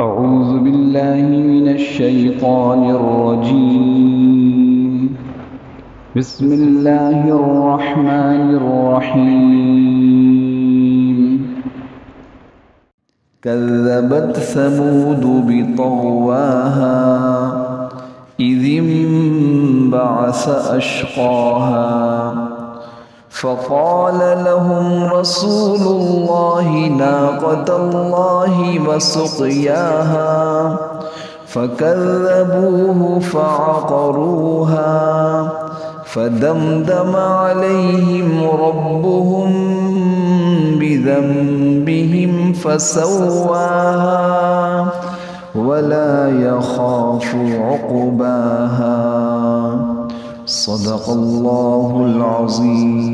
أعوذ بالله من الشيطان الرجيم. بسم الله الرحمن الرحيم. كذبت ثمود بطغواها إذ انبعث أشقاها فقال لهم رسول الله ناقة الله وسقياها فكذبوه فعقروها فدمدم عليهم ربهم بذنبهم فسواها ولا يخاف عقباها. صدق اللہ العظیم.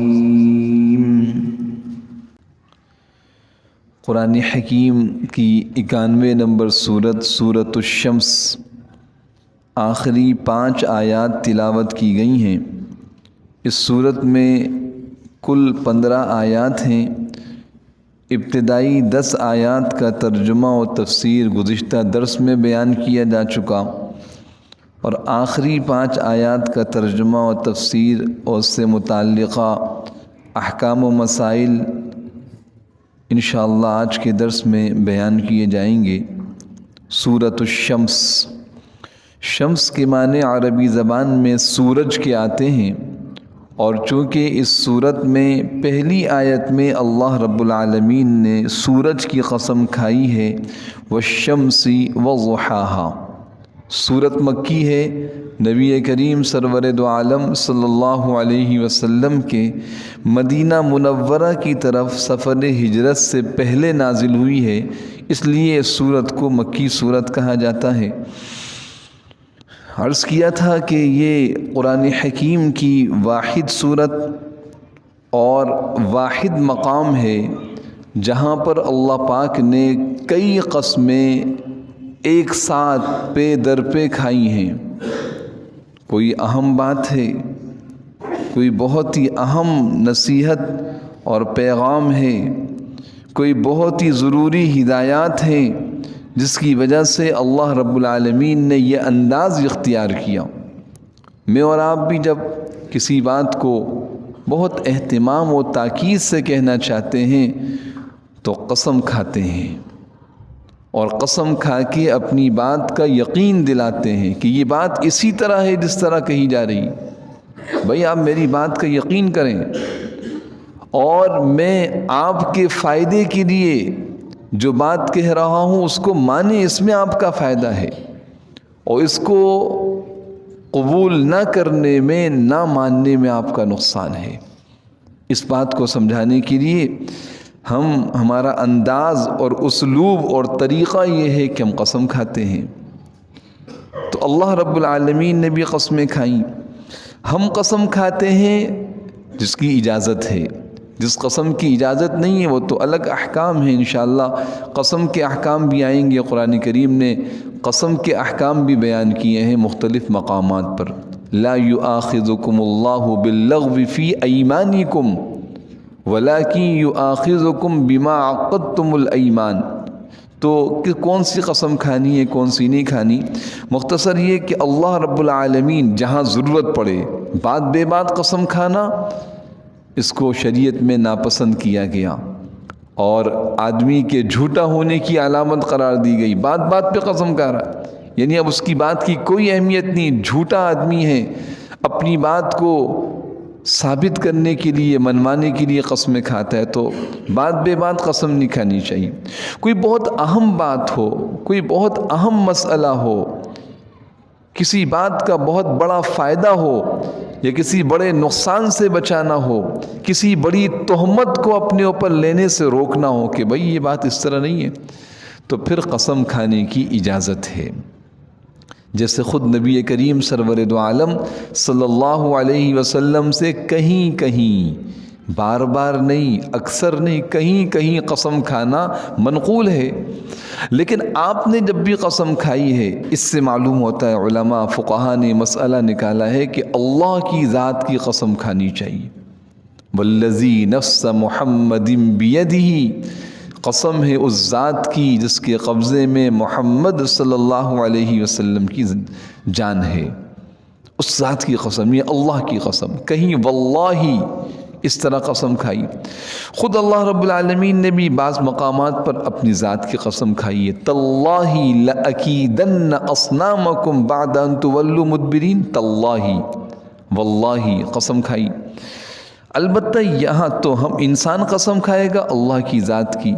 قرآن حکیم کی 91 نمبر سورۃ الشمس، آخری 5 آیات تلاوت کی گئی ہیں. اس سورت میں کل 15 آیات ہیں. ابتدائی 10 آیات کا ترجمہ و تفسیر گزشتہ درس میں بیان کیا جا چکا، اور آخری 5 آیات کا ترجمہ و تفسیر اور اس سے متعلقہ احکام و مسائل انشاءاللہ آج کے درس میں بیان کیے جائیں گے. سورۃ الشمس، شمس کے معنی عربی زبان میں سورج کے آتے ہیں، اور چونکہ اس سورت میں پہلی آیت میں اللہ رب العالمین نے سورج کی قسم کھائی ہے، والشمس وضحاها. سورت مکی ہے. نبی کریم سرور دو عالم صلی اللہ علیہ وسلم کے مدینہ منورہ کی طرف سفر ہجرت سے پہلے نازل ہوئی ہے، اس لیے اس سورت کو مکی سورت کہا جاتا ہے. عرض کیا تھا کہ یہ قرآن حکیم کی واحد سورت اور واحد مقام ہے جہاں پر اللہ پاک نے کئی قسمیں ایک ساتھ پے در پہ کھائی ہیں. کوئی اہم بات ہے، کوئی بہت ہی اہم نصیحت اور پیغام ہے، کوئی بہت ہی ضروری ہدایات ہیں جس کی وجہ سے اللہ رب العالمین نے یہ انداز اختیار کیا. میں اور آپ بھی جب کسی بات کو بہت اہتمام و تاکید سے کہنا چاہتے ہیں تو قسم کھاتے ہیں، اور قسم کھا کے اپنی بات کا یقین دلاتے ہیں کہ یہ بات اسی طرح ہے جس طرح کہی جا رہی. بھائی آپ میری بات کا یقین کریں، اور میں آپ کے فائدے کے لیے جو بات کہہ رہا ہوں اس کو مانیں، اس میں آپ کا فائدہ ہے، اور اس کو قبول نہ کرنے میں، نہ ماننے میں آپ کا نقصان ہے. اس بات کو سمجھانے کے لیے ہمارا انداز اور اسلوب اور طریقہ یہ ہے کہ ہم قسم کھاتے ہیں. تو اللہ رب العالمین نے بھی قسمیں کھائیں. ہم قسم کھاتے ہیں جس کی اجازت ہے. جس قسم کی اجازت نہیں ہے وہ تو الگ احکام ہیں. انشاءاللہ قسم کے احکام بھی آئیں گے. قرآن کریم نے قسم کے احکام بھی بیان کیے ہیں مختلف مقامات پر. لا یؤاخذکم اللہ باللغو فی ایمانکم وَلَكِنْ يُؤَاخِذُكُمْ بِمَا عَقَدْتُمُ الْأَيْمَانِ. تو کہ کون سی قسم کھانی ہے کون سی نہیں کھانی، مختصر یہ کہ اللہ رب العالمین جہاں ضرورت پڑے بات بے بات قسم کھانا، اس کو شریعت میں ناپسند کیا گیا، اور آدمی کے جھوٹا ہونے کی علامت قرار دی گئی. بات بات پہ قسم کھا رہا، یعنی اب اس کی بات کی کوئی اہمیت نہیں. جھوٹا آدمی ہے، اپنی بات کو ثابت کرنے کے لیے، منوانے کے لیے قسمیں کھاتا ہے. تو بات بے بات قسم نہیں کھانی چاہیے. کوئی بہت اہم بات ہو، کوئی بہت اہم مسئلہ ہو، کسی بات کا بہت بڑا فائدہ ہو، یا کسی بڑے نقصان سے بچانا ہو، کسی بڑی تہمت کو اپنے اوپر لینے سے روکنا ہو کہ بھئی یہ بات اس طرح نہیں ہے، تو پھر قسم کھانے کی اجازت ہے. جیسے خود نبی کریم سرور دو عالم صلی اللہ علیہ وسلم سے کہیں کہیں، بار بار نہیں، اکثر نہیں، کہیں کہیں قسم کھانا منقول ہے. لیکن آپ نے جب بھی قسم کھائی ہے، اس سے معلوم ہوتا ہے، علماء فقہا نے مسئلہ نکالا ہے کہ اللہ کی ذات کی قسم کھانی چاہیے. والذی نفس محمد بیدہ، قسم ہے اس ذات کی جس کے قبضے میں محمد صلی اللہ علیہ وسلم کی جان ہے، اس ذات کی قسم، یہ اللہ کی قسم۔ کہیں واللہ اس طرح قسم کھائی، خود اللہ رب العالمین نے بھی بعض مقامات پر اپنی ذات کی قسم کھائی ہے، تاللہ لأکیدن اصنامکم بعد ان تولوا مدبرین، تاللہ واللہ قسم کھائی۔ البتہ یہاں تو ہم انسان قسم کھائے گا اللہ کی ذات کی،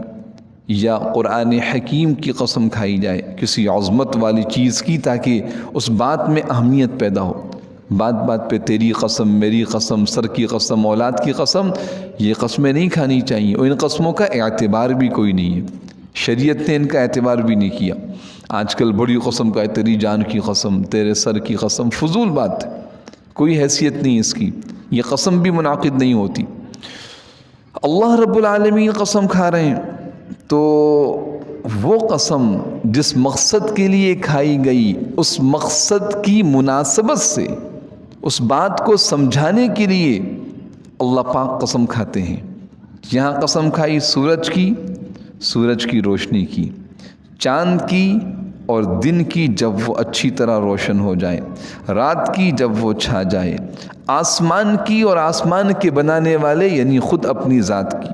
یا قرآن حکیم کی قسم کھائی جائے کسی عظمت والی چیز کی، تاکہ اس بات میں اہمیت پیدا ہو۔ بات بات پہ تیری قسم، میری قسم، سر کی قسم، اولاد کی قسم، یہ قسمیں نہیں کھانی چاہیے، اور ان قسموں کا اعتبار بھی کوئی نہیں ہے، شریعت نے ان کا اعتبار بھی نہیں کیا۔ آج کل بڑی قسم کا ہے، تیری جان کی قسم، تیرے سر کی قسم، فضول بات ہے، کوئی حیثیت نہیں اس کی، یہ قسم بھی منعقد نہیں ہوتی۔ اللہ رب العالمین قسم کھا رہے ہیں تو وہ قسم جس مقصد کے لیے کھائی گئی، اس مقصد کی مناسبت سے، اس بات کو سمجھانے کے لیے اللہ پاک قسم کھاتے ہیں۔ یہاں قسم کھائی سورج کی، سورج کی روشنی کی، چاند کی اور دن کی جب وہ اچھی طرح روشن ہو جائے، رات کی جب وہ چھا جائے، آسمان کی اور آسمان کے بنانے والے یعنی خود اپنی ذات کی،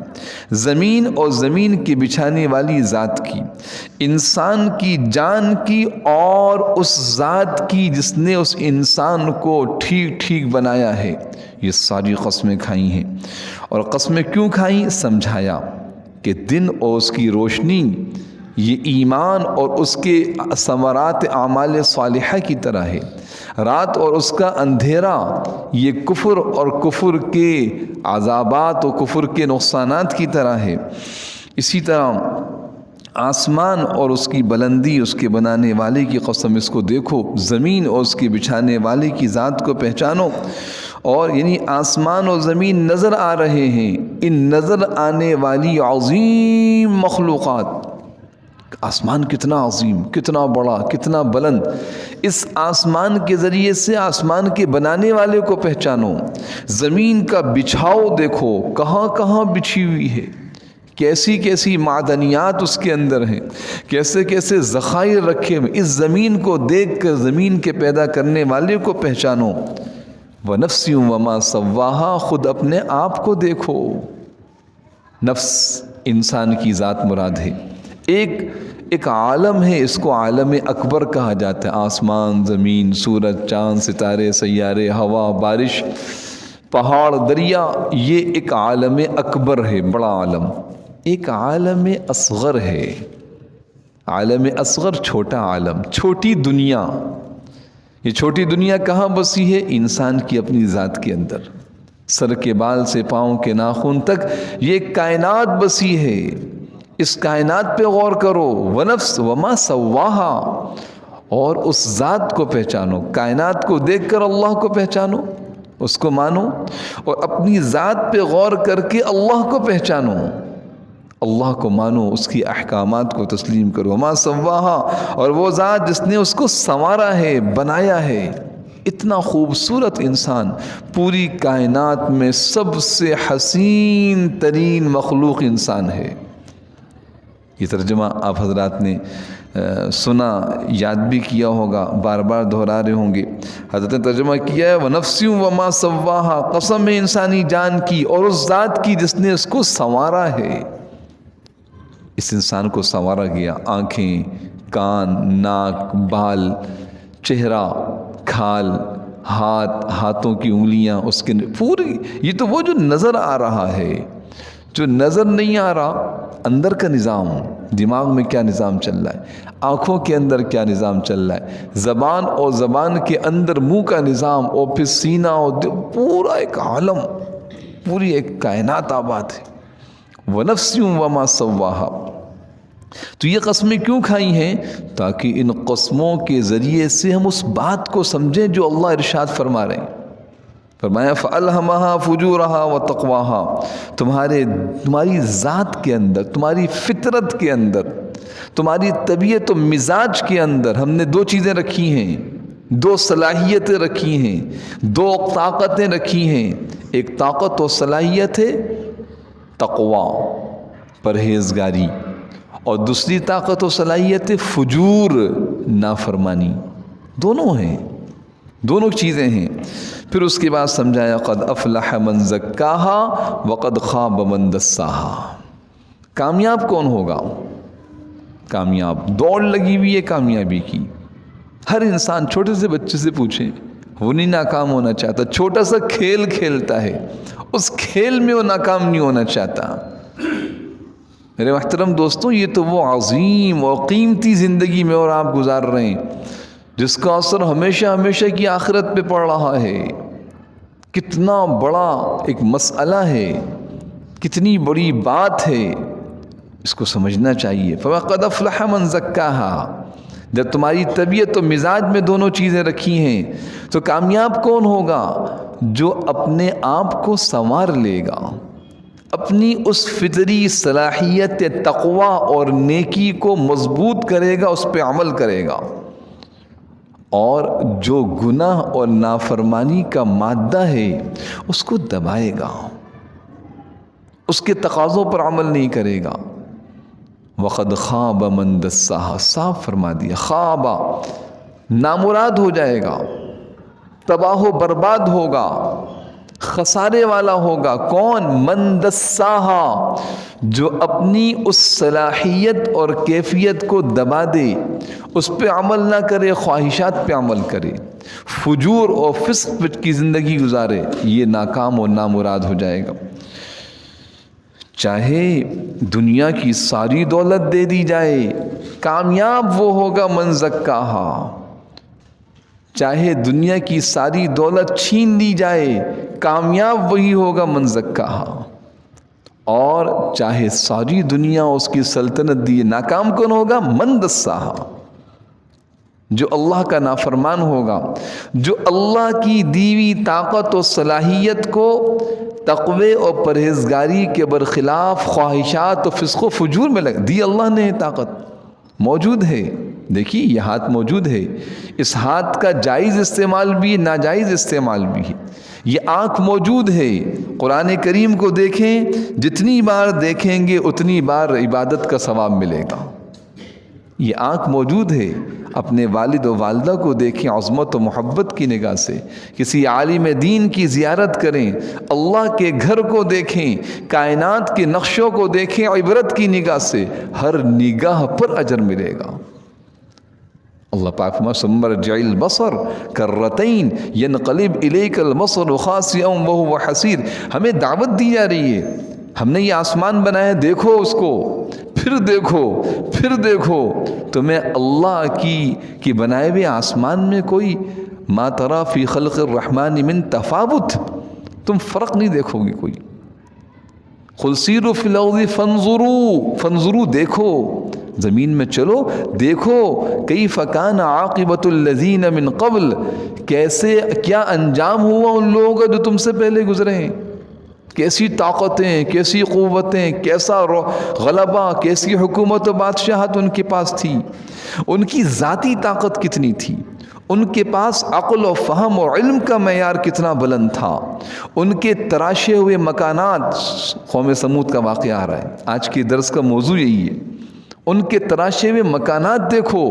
زمین اور زمین کے بچھانے والی ذات کی، انسان کی جان کی اور اس ذات کی جس نے اس انسان کو ٹھیک ٹھیک بنایا ہے، یہ ساری قسمیں کھائی ہیں۔ اور قسمیں کیوں کھائیں؟ سمجھایا کہ دن اور اس کی روشنی یہ ایمان اور اس کے ثمرات اعمال صالحہ کی طرح ہے، رات اور اس کا اندھیرا یہ کفر اور کفر کے عذابات اور کفر کے نقصانات کی طرح ہے۔ اسی طرح آسمان اور اس کی بلندی، اس کے بنانے والے کی قسم، اس کو دیکھو، زمین اور اس کے بچھانے والے کی ذات کو پہچانو۔ اور یعنی آسمان اور زمین نظر آ رہے ہیں، ان نظر آنے والی عظیم مخلوقات، آسمان کتنا عظیم، کتنا بڑا، کتنا بلند، اس آسمان کے ذریعے سے آسمان کے بنانے والے کو پہچانو۔ زمین کا بچھاؤ دیکھو، کہاں کہاں بچھی ہوئی ہے، کیسی کیسی معدنیات اس کے اندر ہیں، کیسے کیسے ذخائر رکھے ہوئے، اس زمین کو دیکھ کر زمین کے پیدا کرنے والے کو پہچانو۔ وَنَفْسٍ وَمَا سَوَّاهَا، خود اپنے آپ کو دیکھو۔ نفس انسان کی ذات مراد ہے۔ ایک عالم ہے، اس کو عالم اکبر کہا جاتا ہے، آسمان، زمین، سورج، چاند، ستارے، سیارے، ہوا، بارش، پہاڑ، دریا، یہ ایک عالم اکبر ہے، بڑا عالم۔ ایک عالم اصغر ہے، عالم اصغر چھوٹا عالم، چھوٹی دنیا۔ یہ چھوٹی دنیا کہاں بسی ہے؟ انسان کی اپنی ذات کے اندر، سر کے بال سے پاؤں کے ناخن تک یہ کائنات بسی ہے۔ اس کائنات پہ غور کرو، وَنَفْسٍ وَمَا سَوَّاهَا، اور اس ذات کو پہچانو، کائنات کو دیکھ کر اللہ کو پہچانو، اس کو مانو، اور اپنی ذات پہ غور کر کے اللہ کو پہچانو، اللہ کو مانو، اس کی احکامات کو تسلیم کرو۔ وَمَا سَوَّاهَا، اور وہ ذات جس نے اس کو سنوارا ہے، بنایا ہے۔ اتنا خوبصورت انسان، پوری کائنات میں سب سے حسین ترین مخلوق انسان ہے۔ یہ ترجمہ آپ حضرات نے سنا، یاد بھی کیا ہوگا، بار بار دہرا رہے ہوں گے۔ حضرت نے ترجمہ کیا ہے وَنَفْسٍ وَمَا سَوَّاهَا، قسم ہے انسانی جان کی اور اس ذات کی جس نے اس کو سنوارا ہے۔ اس انسان کو سنوارا گیا، آنکھیں، کان، ناک، بال، چہرہ، کھال، ہاتھوں کی انگلیاں، اس کے پوری، یہ تو وہ جو نظر آ رہا ہے، جو نظر نہیں آ رہا، اندر کا نظام، دماغ میں کیا نظام چل رہا ہے، آنکھوں کے اندر کیا نظام چل رہا ہے، زبان اور زبان کے اندر منہ کا نظام، اور پھر سینہ اور پورا ایک عالم، پوری ایک کائنات آباد ہے۔ وَنَفْسٍ وَمَا سَوَّاهَا، تو یہ قسمیں کیوں کھائی ہیں؟ تاکہ ان قسموں کے ذریعے سے ہم اس بات کو سمجھیں جو اللہ ارشاد فرما رہے ہیں۔ فرمایا فَأَلْهَمَهَا فُجُورَهَا وَتَقْوَاهَا، تمہاری ذات کے اندر، تمہاری فطرت کے اندر، تمہاری طبیعت و مزاج کے اندر ہم نے دو چیزیں رکھی ہیں، دو صلاحیتیں رکھی ہیں، دو طاقتیں رکھی ہیں۔ ایک طاقت و صلاحیت ہے تقوی، پرہیزگاری، اور دوسری طاقت و صلاحیت فجور، نافرمانی، دونوں ہیں، دونوں چیزیں ہیں۔ پھر اس کے بعد سمجھایا قد افلح من زکاہا وقد خاب من دساہا۔ کامیاب کون ہوگا؟ کامیاب، دوڑ لگی ہوئی ہے کامیابی کی۔ ہر انسان، چھوٹے سے بچے سے پوچھیں، وہ نہیں ناکام ہونا چاہتا۔ چھوٹا سا کھیل کھیلتا ہے، اس کھیل میں وہ ناکام نہیں ہونا چاہتا۔ میرے محترم دوستوں، یہ تو وہ عظیم اور قیمتی زندگی میں اور آپ گزار رہے ہیں جس کا اثر ہمیشہ ہمیشہ کی آخرت پہ پڑ رہا ہے۔ کتنا بڑا ایک مسئلہ ہے، کتنی بڑی بات ہے، اس کو سمجھنا چاہیے۔ فَقَدْ أَفْلَحَ مَنْ زَكَّاهَا۔ جب تمہاری طبیعت و مزاج میں دونوں چیزیں رکھی ہیں تو کامیاب کون ہوگا؟ جو اپنے آپ کو سنوار لے گا، اپنی اس فطری صلاحیت تقوی اور نیکی کو مضبوط کرے گا، اس پہ عمل کرے گا، اور جو گناہ اور نافرمانی کا مادہ ہے اس کو دبائے گا، اس کے تقاضوں پر عمل نہیں کرے گا۔ وقد خواب من دساہا، صاف فرما دیا، خواب نامراد ہو جائے گا، تباہ و برباد ہوگا، خسارے والا ہوگا۔ کون؟ من دساہا، جو اپنی اس صلاحیت اور کیفیت کو دبا دے، اس پہ عمل نہ کرے، خواہشات پہ عمل کرے، فجور اور فسق کی زندگی گزارے، یہ ناکام اور نامراد ہو جائے گا۔ چاہے دنیا کی ساری دولت دے دی جائے، کامیاب وہ ہوگا من زکاہا۔ چاہے دنیا کی ساری دولت چھین لی جائے، کامیاب وہی ہوگا من زکاہا۔ اور چاہے ساری دنیا اس کی سلطنت دی، ناکام کون ہوگا؟ من دساہا، جو اللہ کا نافرمان ہوگا، جو اللہ کی دیوی طاقت و صلاحیت کو تقوی اور پرہیزگاری کے برخلاف خواہشات و فسق و فجور میں لگ دی۔ اللہ نے طاقت موجود ہے، دیکھیے یہ ہاتھ موجود ہے، اس ہاتھ کا جائز استعمال بھی، ناجائز استعمال بھی ہے۔ یہ آنکھ موجود ہے، قرآن کریم کو دیکھیں، جتنی بار دیکھیں گے اتنی بار عبادت کا ثواب ملے گا۔ یہ آنکھ موجود ہے، اپنے والد و والدہ کو دیکھیں عظمت و محبت کی نگاہ سے، کسی عالم دین کی زیارت کریں، اللہ کے گھر کو دیکھیں، کائنات کے نقشوں کو دیکھیں عبرت کی نگاہ سے، ہر نگاہ پر اجر ملے گا۔ اللہ پاک فرماتا ہے ثم ارجع البصر کرتین ینقلب الیک البصر خاسئا وهو حسیر۔ ہمیں دعوت دی جا رہی ہے، ہم نے یہ آسمان بنایا، دیکھو اس کو، پھر دیکھو، پھر دیکھو۔ تمہیں اللہ کی بنائے ہوئے آسمان میں کوئی ما تری فی خلق الرحمن من تفاوت، تم فرق نہیں دیکھو گے کوئی۔ قل سیروا فی الارض فانظروا، دیکھو، زمین میں چلو، دیکھو کیف کان عاقبۃ الذین من قبل، کیسے کیا انجام ہوا ان لوگوں کا جو تم سے پہلے گزرے ہیں، کیسی طاقتیں، کیسی قوتیں، کیسا غلبہ، کیسی حکومت و بادشاہت ان کے پاس تھی، ان کی ذاتی طاقت کتنی تھی، ان کے پاس عقل و فہم و علم کا معیار کتنا بلند تھا، ان کے تراشے ہوئے مکانات، قوم سمود کا واقعہ آ رہا ہے، آج کے درس کا موضوع یہی ہے، ان کے تراشے ہوئے مکانات دیکھو،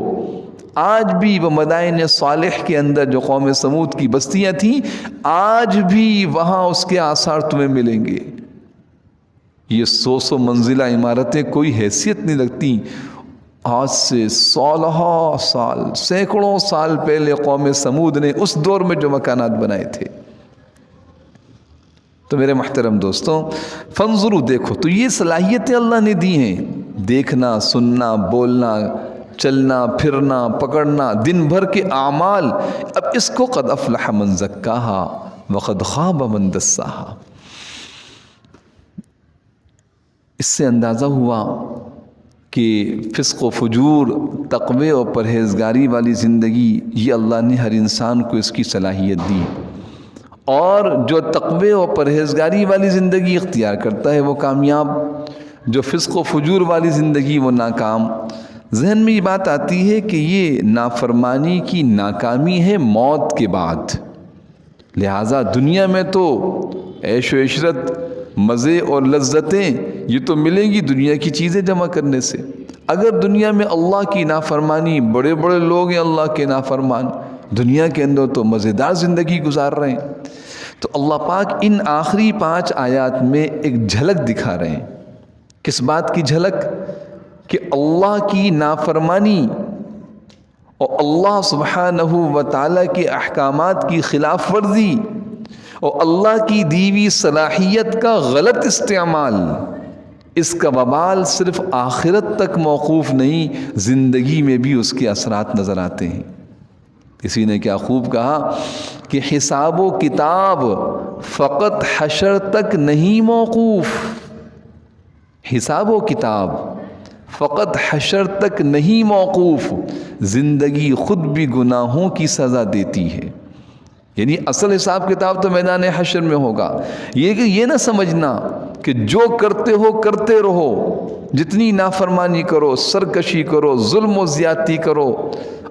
آج بھی وہ مدائن صالح کے اندر جو قوم سمود کی بستیاں تھیں، آج بھی وہاں اس کے آثار تمہیں ملیں گے۔ یہ 100 منزلہ عمارتیں کوئی حیثیت نہیں رکھتی، آج سے سالہ سال، سینکڑوں سال پہلے قوم سمود نے اس دور میں جو مکانات بنائے تھے۔ تو میرے محترم دوستوں، فانظروا، دیکھو، تو یہ صلاحیتیں اللہ نے دی ہیں، دیکھنا، سننا، بولنا، چلنا، پھرنا، پکڑنا، دن بھر کے اعمال۔ اب اس کو قد افلح من زکاہا وقد خاب من دساہا، اس سے اندازہ ہوا کہ فسق و فجور، تقوی اور پرہیزگاری والی زندگی، یہ اللہ نے ہر انسان کو اس کی صلاحیت دی، اور جو تقوی و پرہیزگاری والی زندگی اختیار کرتا ہے وہ کامیاب، جو فسق و فجور والی زندگی وہ ناکام۔ ذہن میں یہ بات آتی ہے کہ یہ نافرمانی کی ناکامی ہے موت کے بعد، لہٰذا دنیا میں تو عیش و عشرت، مزے اور لذتیں یہ تو ملیں گی دنیا کی چیزیں جمع کرنے سے، اگر دنیا میں اللہ کی نافرمانی، بڑے بڑے لوگ ہیں اللہ کے نافرمان، دنیا کے اندر تو مزیدار زندگی گزار رہے ہیں، تو اللہ پاک ان آخری 5 آیات میں ایک جھلک دکھا رہے ہیں۔ کس بات کی جھلک؟ کہ اللہ کی نافرمانی اور اللہ سبحانہ و تعالیٰ کے احکامات کی خلاف ورزی اور اللہ کی دیوی صلاحیت کا غلط استعمال، اس کا وبال صرف آخرت تک موقوف نہیں، زندگی میں بھی اس کے اثرات نظر آتے ہیں۔ کسی نے کیا خوب کہا کہ حساب و کتاب فقط حشر تک نہیں موقوف، حساب و کتاب فقط حشر تک نہیں موقوف، زندگی خود بھی گناہوں کی سزا دیتی ہے۔ یعنی اصل حساب کتاب تو میدان حشر میں ہوگا۔ یہ نہ سمجھنا کہ جو کرتے ہو کرتے رہو، جتنی نافرمانی کرو، سرکشی کرو، ظلم و زیادتی کرو،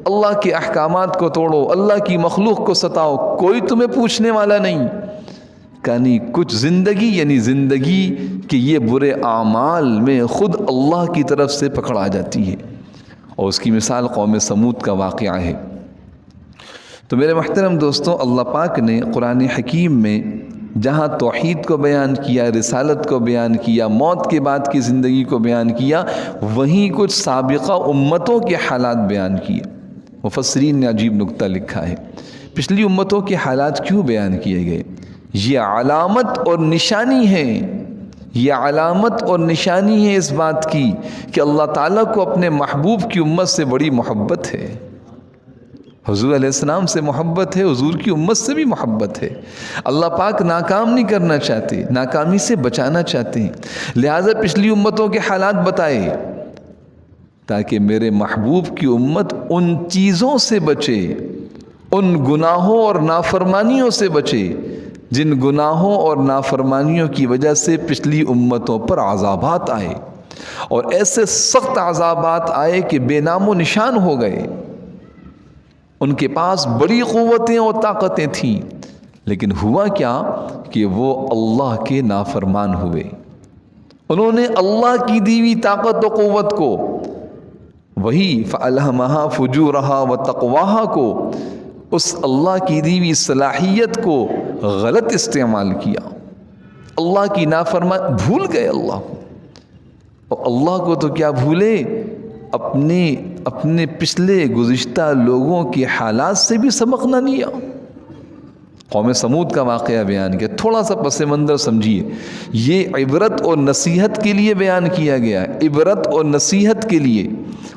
اللہ کے احکامات کو توڑو، اللہ کی مخلوق کو ستاؤ، کوئی تمہیں پوچھنے والا نہیں۔ کہانی کچھ زندگی، یعنی زندگی کہ یہ برے اعمال میں خود اللہ کی طرف سے پکڑ آ جاتی ہے، اور اس کی مثال قوم سمود کا واقعہ ہے۔ تو میرے محترم دوستوں، اللہ پاک نے قرآن حکیم میں جہاں توحید کو بیان کیا، رسالت کو بیان کیا، موت کے بعد کی زندگی کو بیان کیا، وہیں کچھ سابقہ امتوں کے حالات بیان کیے۔ مفسرین نے عجیب نکتہ لکھا ہے، پچھلی امتوں کے حالات کیوں بیان کیے گئے؟ یہ علامت اور نشانی ہے، یہ علامت اور نشانی ہے اس بات کی کہ اللہ تعالیٰ کو اپنے محبوب کی امت سے بڑی محبت ہے، حضور علیہ السلام سے محبت ہے، حضور کی امت سے بھی محبت ہے۔ اللہ پاک ناکام نہیں کرنا چاہتے، ناکامی سے بچانا چاہتے ہیں، لہٰذا پچھلی امتوں کے حالات بتائے تاکہ میرے محبوب کی امت ان چیزوں سے بچے، ان گناہوں اور نافرمانیوں سے بچے جن گناہوں اور نافرمانیوں کی وجہ سے پچھلی امتوں پر عذابات آئے، اور ایسے سخت عذابات آئے کہ بے نام و نشان ہو گئے۔ ان کے پاس بڑی قوتیں اور طاقتیں تھیں، لیکن ہوا کیا کہ وہ اللہ کے نافرمان ہوئے۔ انہوں نے اللہ کی دی ہوئی طاقت و قوت کو، وہی فَأَلْهَمَهَا فُجُورَهَا وَتَقْوَاهَا کو، اس اللہ کی دی ہوئی صلاحیت کو غلط استعمال کیا، اللہ کی نافرمانی، بھول گئے اللہ کو۔ اور اللہ کو تو کیا بھولے، اپنے پچھلے گزشتہ لوگوں کے حالات سے بھی سبق نہ لیا۔ قوم سمود کا واقعہ بیان کیا، تھوڑا سا پس منظر سمجھیے، یہ عبرت اور نصیحت کے لیے بیان کیا گیا، عبرت اور نصیحت کے لیے۔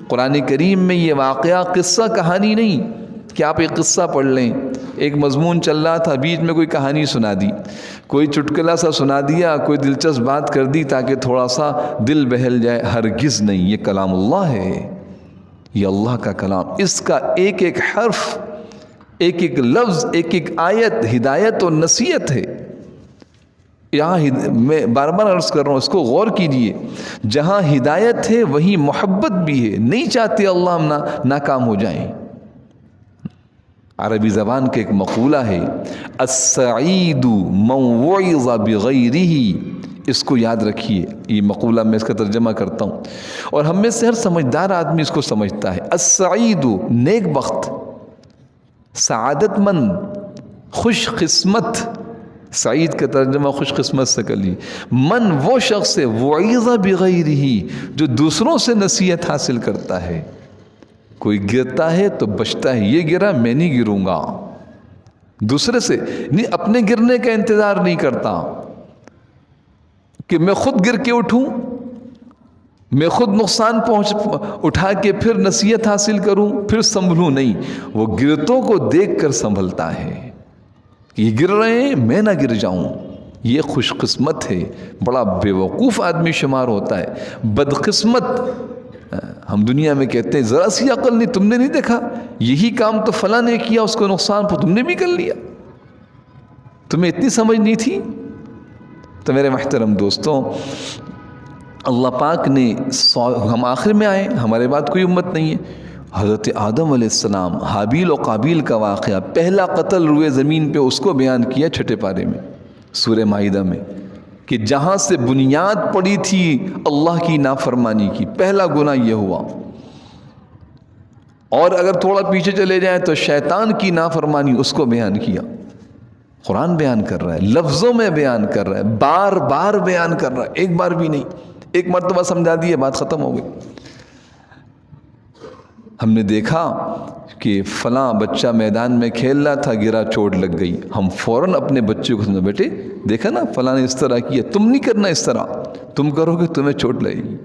قرآن کریم میں یہ واقعہ قصہ کہانی نہیں کہ آپ ایک قصہ پڑھ لیں، ایک مضمون چل رہا تھا، بیچ میں کوئی کہانی سنا دی، کوئی چٹکلا سا سنا دیا، کوئی دلچسپ بات کر دی تاکہ تھوڑا سا دل بہل جائے، ہرگز نہیں۔ یہ کلام اللہ ہے، یہ اللہ کا کلام، اس کا ایک ایک حرف، ایک ایک لفظ، ایک ایک آیت ہدایت اور نصیحت ہے۔ یہاں میں بار بار عرض کر رہا ہوں، اس کو غور کیجئے، جہاں ہدایت ہے وہیں محبت بھی ہے، نہیں چاہتے اللہ ہم ناکام ہو جائیں۔ عربی زبان کے ایک مقولہ ہے، السعید من وعظ بغیرہ، اس کو یاد رکھیے، یہ مقولہ میں اس کا ترجمہ کرتا ہوں، اور ہم میں سے ہر سمجھدار آدمی اس کو سمجھتا ہے۔ السعید نیک بخت، سعادت مند، خوش قسمت، سعید کا ترجمہ خوش قسمت سے کر لی، من وہ شخص ہے وعظ بغیرہ جو دوسروں سے نصیحت حاصل کرتا ہے۔ کوئی گرتا ہے تو بچتا ہے، یہ گرا میں نہیں گروں گا، دوسرے سے نہیں، اپنے گرنے کا انتظار نہیں کرتا کہ میں خود گر کے اٹھوں، میں خود نقصان اٹھا کے پھر نصیحت حاصل کروں، پھر سنبھلوں، نہیں، وہ گرتوں کو دیکھ کر سنبھلتا ہے، یہ گر رہے ہیں میں نہ گر جاؤں۔ یہ خوش قسمت ہے، بڑا بیوقوف آدمی شمار ہوتا ہے، بدقسمت۔ ہم دنیا میں کہتے ہیں ذرا سی عقل نہیں، تم نے نہیں دیکھا یہی کام تو فلاں نے کیا، اس کو نقصان پر تم نے بھی کر لیا، تمہیں اتنی سمجھ نہیں تھی۔ تو میرے محترم دوستوں، اللہ پاک نے ہم آخر میں آئے، ہمارے بعد کوئی امت نہیں ہے۔ حضرت آدم علیہ السلام، حابیل و قابیل کا واقعہ، پہلا قتل روئے زمین پہ، اس کو بیان کیا چھٹے پارے میں، سورہ مائدہ میں۔ کہ جہاں سے بنیاد پڑی تھی اللہ کی نافرمانی کی، پہلا گناہ یہ ہوا۔ اور اگر تھوڑا پیچھے چلے جائیں تو شیطان کی نافرمانی، اس کو بیان کیا۔ قرآن بیان کر رہا ہے، لفظوں میں بیان کر رہا ہے، بار بار بیان کر رہا ہے، ایک بار بھی نہیں۔ ایک مرتبہ سمجھا دیے، بات ختم ہو گئی۔ ہم نے دیکھا کہ فلاں بچہ میدان میں کھیل رہا تھا، گرا، چوٹ لگ گئی، ہم فوراً اپنے بچے کو سمجھا، بیٹے دیکھا نا فلاں نے اس طرح کیا، تم نہیں کرنا اس طرح، تم کرو گے تمہیں چوٹ لگے گی۔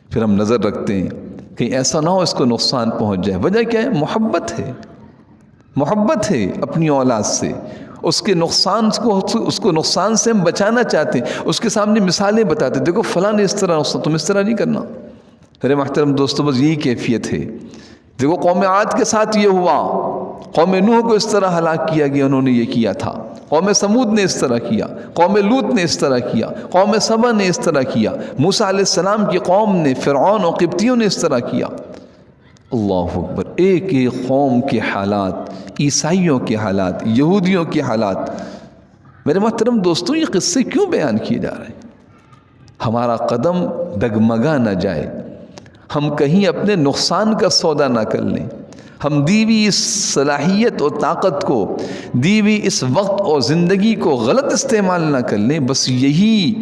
پھر ہم نظر رکھتے ہیں کہیں ایسا نہ ہو اس کو نقصان پہنچ جائے۔ وجہ کیا ہے؟ محبت ہے، محبت ہے اپنی اولاد سے، اس کے نقصان اس کو نقصان سے ہم بچانا چاہتے ہیں، اس کے سامنے مثالیں بتاتے ہیں، دیکھو فلاں نے اس طرح، تم اس طرح نہیں کرنا۔ میرے محترم دوستو، بس یہی کیفیت ہے۔ دیکھو قوم عاد کے ساتھ یہ ہوا، قوم نوح کو اس طرح ہلاک کیا گیا، انہوں نے یہ کیا تھا۔ قوم سمود نے اس طرح کیا، قوم لوط نے اس طرح کیا، قوم سبا نے اس طرح کیا، موسیٰ علیہ السلام کی قوم نے، فرعون اور قبطیوں نے اس طرح کیا۔ اللہ اکبر، ایک ایک قوم کے حالات، عیسائیوں کے حالات، یہودیوں کے حالات۔ میرے محترم دوستوں، یہ قصے کیوں بیان کیے جا رہے ہیں؟ ہمارا قدم ڈگمگا نہ جائے، ہم کہیں اپنے نقصان کا سودا نہ کر لیں، ہم دی ہوئی اس صلاحیت اور طاقت کو، دی ہوئی اس وقت اور زندگی کو غلط استعمال نہ کر لیں۔ بس یہی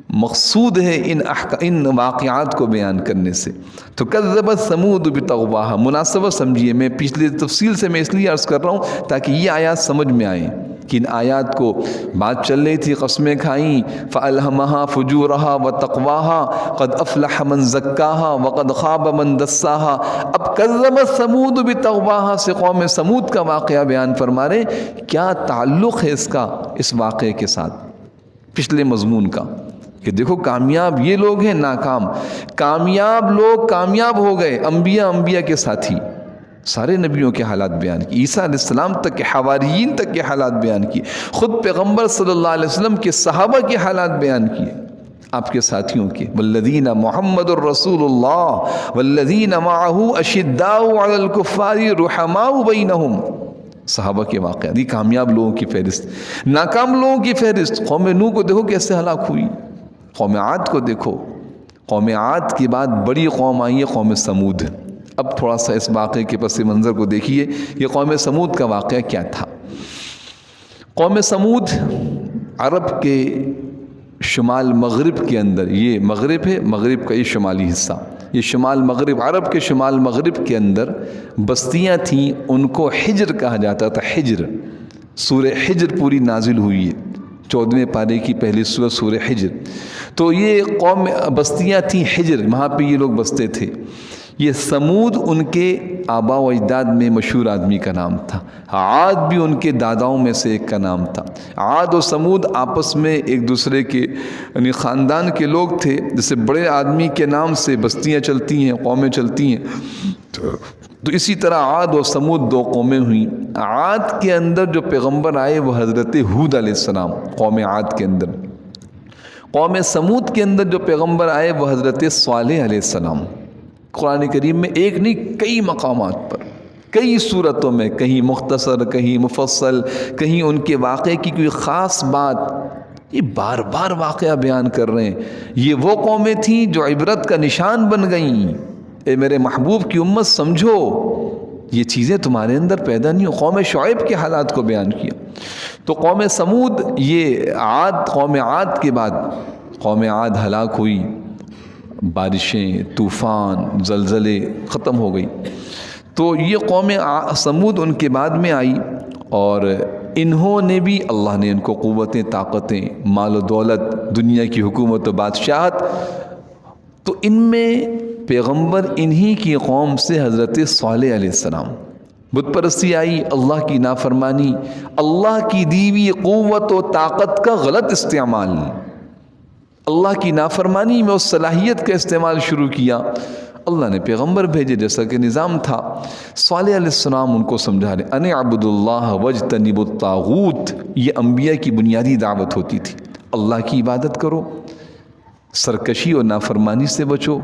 مقصود ہے ان واقعات کو بیان کرنے سے۔ تو کذبت ثمود بطغواہا، مناسبت سمجھیے، میں پچھلی تفصیل سے میں اس لیے عرض کر رہا ہوں تاکہ یہ آیات سمجھ میں آئیں کہ ان آیات کو بات چل رہی تھی، قسمیں کھائیں، فَأَلْهَمَهَا فُجُورَهَا وَتَقْوَاهَا قَدْ أَفْلَحَ مَنْ زَكَّاهَا وَقَدْ خَابَ مَنْ دَسَّاهَا۔ اب کذبت ثمود بطغواہا سے قوم سمود کا واقعہ بیان فرما رہے۔ کیا تعلق ہے اس کا اس واقعے کے ساتھ پچھلے مضمون کا؟ کہ دیکھو کامیاب یہ لوگ ہیں، ناکام، کامیاب لوگ کامیاب ہو گئے، انبیاء کے ساتھی، سارے نبیوں کے حالات بیان کی، عیسیٰ علیہ السلام تک کے، حواریین تک کے حالات بیان کیے، خود پیغمبر صلی اللہ علیہ وسلم کے صحابہ کے حالات بیان کیے، آپ کے ساتھیوں کے، والذین محمد الرسول اللہ والذین معہ اشداء علی الکفار رحماء بینہم، صحابہ کے واقعات، یہ کامیاب لوگوں کی فہرست۔ ناکام لوگوں کی فہرست، قوم نوح کو دیکھو کیسے ہلاک ہوئی، قوم عاد کو دیکھو، قوم عاد کے بعد بڑی قوم آئی ہے قوم سمود۔ اب تھوڑا سا اس واقعے کے پس منظر کو دیکھیے، یہ قوم سمود کا واقعہ کیا تھا۔ قوم سمود عرب کے شمال مغرب کے اندر، یہ مغرب ہے، مغرب کا یہ شمالی حصہ، یہ شمال مغرب، عرب کے شمال مغرب کے اندر بستیاں تھیں، ان کو حجر کہا جاتا تھا۔ حجر، سورہ حجر پوری نازل ہوئی ہے، 14ویں پارے کی پہلی سورہ سورہ حجر۔ تو یہ قوم بستیاں تھیں حجر، وہاں پہ یہ لوگ بستے تھے۔ یہ سمود ان کے آباء و اجداد میں مشہور آدمی کا نام تھا، عاد بھی ان کے داداؤں میں سے ایک کا نام تھا۔ عاد و سمود آپس میں ایک دوسرے کے یعنی خاندان کے لوگ تھے، جیسے بڑے آدمی کے نام سے بستیاں چلتی ہیں، قومیں چلتی ہیں، تو اسی طرح عاد و سمود دو قومیں ہوئیں۔ عاد کے اندر جو پیغمبر آئے وہ حضرت ہود علیہ السلام، قوم عاد کے اندر۔ قوم سمود کے اندر جو پیغمبر آئے وہ حضرت صالح علیہ السلام۔ قرآن کریم میں ایک نہیں کئی مقامات پر، کئی صورتوں میں، کہیں مختصر، کہیں مفصل، کہیں ان کے واقعے کی کوئی خاص بات، یہ بار بار واقعہ بیان کر رہے ہیں۔ یہ وہ قومیں تھیں جو عبرت کا نشان بن گئیں۔ اے میرے محبوب کی امت سمجھو، یہ چیزیں تمہارے اندر پیدا نہیں ہو۔ قوم شعیب کے حالات کو بیان کیا۔ تو قوم سمود، یہ عاد، قوم عاد کے بعد قوم عاد ہلاک ہوئی، بارشیں، طوفان، زلزلے ختم ہو گئی۔ تو یہ قوم سمود ان کے بعد میں آئی، اور انہوں نے بھی، اللہ نے ان کو قوتیں، طاقتیں، مال و دولت، دنیا کی حکومت و بادشاہت، تو ان میں پیغمبر انہی کی قوم سے حضرت صالح علیہ السلام۔ بت پرستی آئی، اللہ کی نافرمانی، اللہ کی دی ہوئی قوت و طاقت کا غلط استعمال، اللہ کی نافرمانی میں اس صلاحیت کا استعمال شروع کیا۔ اللہ نے پیغمبر بھیجے جیسا کہ نظام تھا۔ صالح علیہ السلام ان کو سمجھا رہے، ان اعبدوا اللہ واجتنبوا الطاغوت، یہ انبیاء کی بنیادی دعوت ہوتی تھی، اللہ کی عبادت کرو، سرکشی اور نافرمانی سے بچو،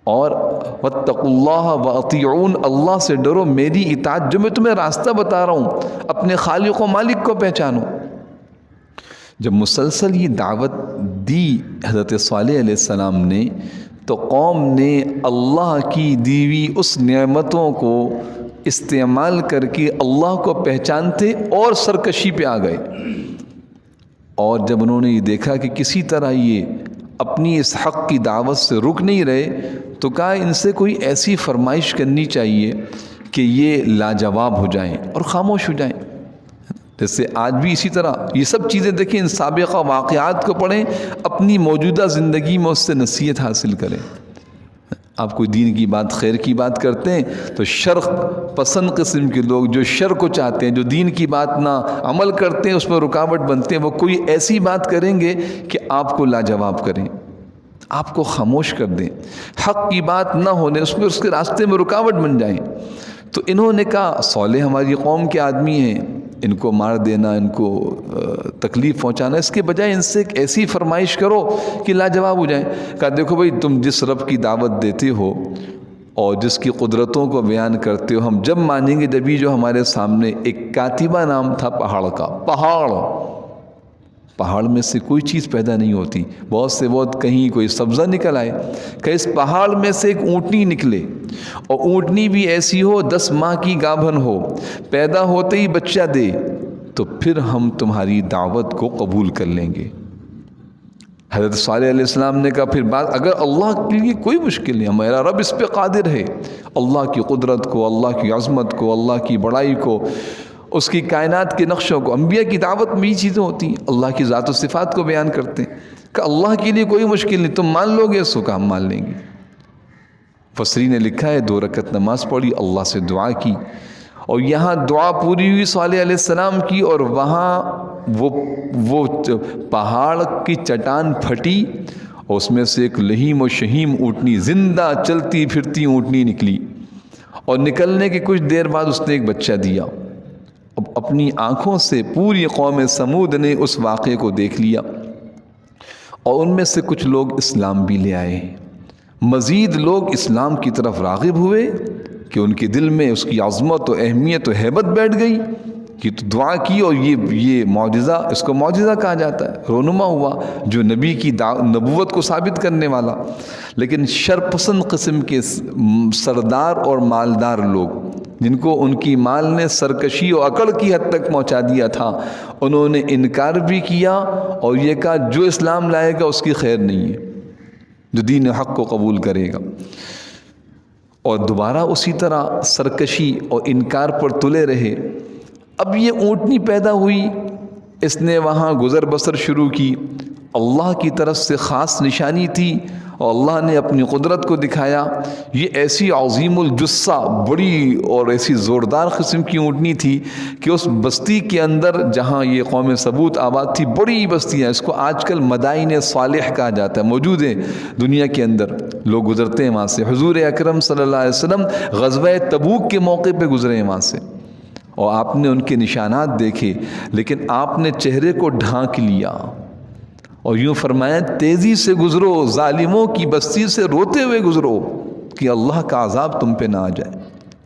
اور واتقوا اللہ واطیعون، اللہ سے ڈرو، میری اطاعت، جو میں تمہیں راستہ بتا رہا ہوں، اپنے خالق و مالک کو پہچانو۔ جب مسلسل یہ دعوت دی حضرت صالح علیہ السلام نے تو قوم نے اللہ کی دیوی اس نعمتوں کو استعمال کر کے اللہ کو پہچانتے اور سرکشی پہ آ گئے. اور جب انہوں نے یہ دیکھا کہ کسی طرح یہ اپنی اس حق کی دعوت سے رک نہیں رہے تو کہا ان سے کوئی ایسی فرمائش کرنی چاہیے کہ یہ لاجواب ہو جائیں اور خاموش ہو جائیں. جیسے آج بھی اسی طرح یہ سب چیزیں دیکھیں، ان سابقہ واقعات کو پڑھیں، اپنی موجودہ زندگی میں اس سے نصیحت حاصل کریں. آپ کوئی دین کی بات، خیر کی بات کرتے ہیں تو شر پسند قسم کے لوگ جو شر کو چاہتے ہیں، جو دین کی بات نہ عمل کرتے ہیں، اس میں رکاوٹ بنتے ہیں، وہ کوئی ایسی بات کریں گے کہ آپ کو لاجواب کریں، آپ کو خاموش کر دیں، حق کی بات نہ ہونے اس کے راستے میں رکاوٹ بن جائیں. تو انہوں نے کہا صالح ہماری قوم کے آدمی ہیں، ان کو مار دینا، ان کو تکلیف پہنچانا، اس کے بجائے ان سے ایک ایسی فرمائش کرو کہ لاجواب ہو جائیں. کہا دیکھو بھائی، تم جس رب کی دعوت دیتے ہو اور جس کی قدرتوں کو بیان کرتے ہو، ہم جب مانیں گے جب جو ہمارے سامنے ایک کاتبہ نام تھا پہاڑ کا. پہاڑ میں سے کوئی چیز پیدا نہیں ہوتی، بہت کہیں کوئی سبزہ نکل آئے، کہ اس پہاڑ میں سے ایک اونٹنی نکلے، اور اونٹنی بھی ایسی ہو 10 ماہ کی گابھن ہو، پیدا ہوتے ہی بچہ دے، تو پھر ہم تمہاری دعوت کو قبول کر لیں گے. حضرت صالح علیہ السلام نے کہا پھر بات اگر اللہ کے لیے کوئی مشکل نہیں، ہمارا رب اس پہ قادر ہے. اللہ کی قدرت کو، اللہ کی عظمت کو، اللہ کی بڑائی کو، اس کی کائنات کے نقشوں کو، انبیاء کی دعوت میں یہ چیزیں ہوتی ہیں، اللہ کی ذات و صفات کو بیان کرتے ہیں. کہ اللہ کے لیے کوئی مشکل نہیں، تم مان لو گے، اس کو ہم مان لیں گے. فسری نے لکھا ہے 2 رکعت نماز پڑھی، اللہ سے دعا کی، اور یہاں دعا پوری ہوئی صالح علیہ السلام کی، اور وہاں وہ پہاڑ کی چٹان پھٹی اور اس میں سے ایک لہیم و شہیم اونٹنی، زندہ چلتی پھرتی اونٹنی نکلی، اور نکلنے کے کچھ دیر بعد اس نے ایک بچہ دیا. اب اپنی آنکھوں سے پوری قوم سمود نے اس واقعے کو دیکھ لیا، اور ان میں سے کچھ لوگ اسلام بھی لے آئے. مزید لوگ اسلام کی طرف راغب ہوئے کہ ان کے دل میں اس کی عظمت و اہمیت و ہیبت بیٹھ گئی کہ تو دعا کی، اور یہ معجزہ، اس کو معجزہ کہا جاتا ہے، رونما ہوا جو نبی کی نبوت کو ثابت کرنے والا. لیکن شرپسند قسم کے سردار اور مالدار لوگ، جن کو ان کی مال نے سرکشی و اکڑ کی حد تک پہنچا دیا تھا، انہوں نے انکار بھی کیا اور یہ کہا جو اسلام لائے گا اس کی خیر نہیں ہے، جو دین حق کو قبول کرے گا. اور دوبارہ اسی طرح سرکشی اور انکار پر تلے رہے. اب یہ اونٹنی پیدا ہوئی، اس نے وہاں گزر بسر شروع کی. اللہ کی طرف سے خاص نشانی تھی اور اللہ نے اپنی قدرت کو دکھایا. یہ ایسی عظیم الجثہ، بڑی اور ایسی زوردار قسم کی اونٹنی تھی کہ اس بستی کے اندر جہاں یہ قوم سمود آباد تھی، بڑی بستیاں، اس کو آج کل مدائن صالح کہا جاتا ہے، موجود ہیں دنیا کے اندر، لوگ گزرتے ہیں وہاں سے. حضور اکرم صلی اللہ علیہ وسلم غزوہ تبوک کے موقع پہ گزرے ہیں وہاں سے، اور آپ نے ان کے نشانات دیکھے، لیکن آپ نے چہرے کو ڈھانک لیا اور یوں فرمایا تیزی سے گزرو، ظالموں کی بستی سے روتے ہوئے گزرو کہ اللہ کا عذاب تم پہ نہ آ جائے.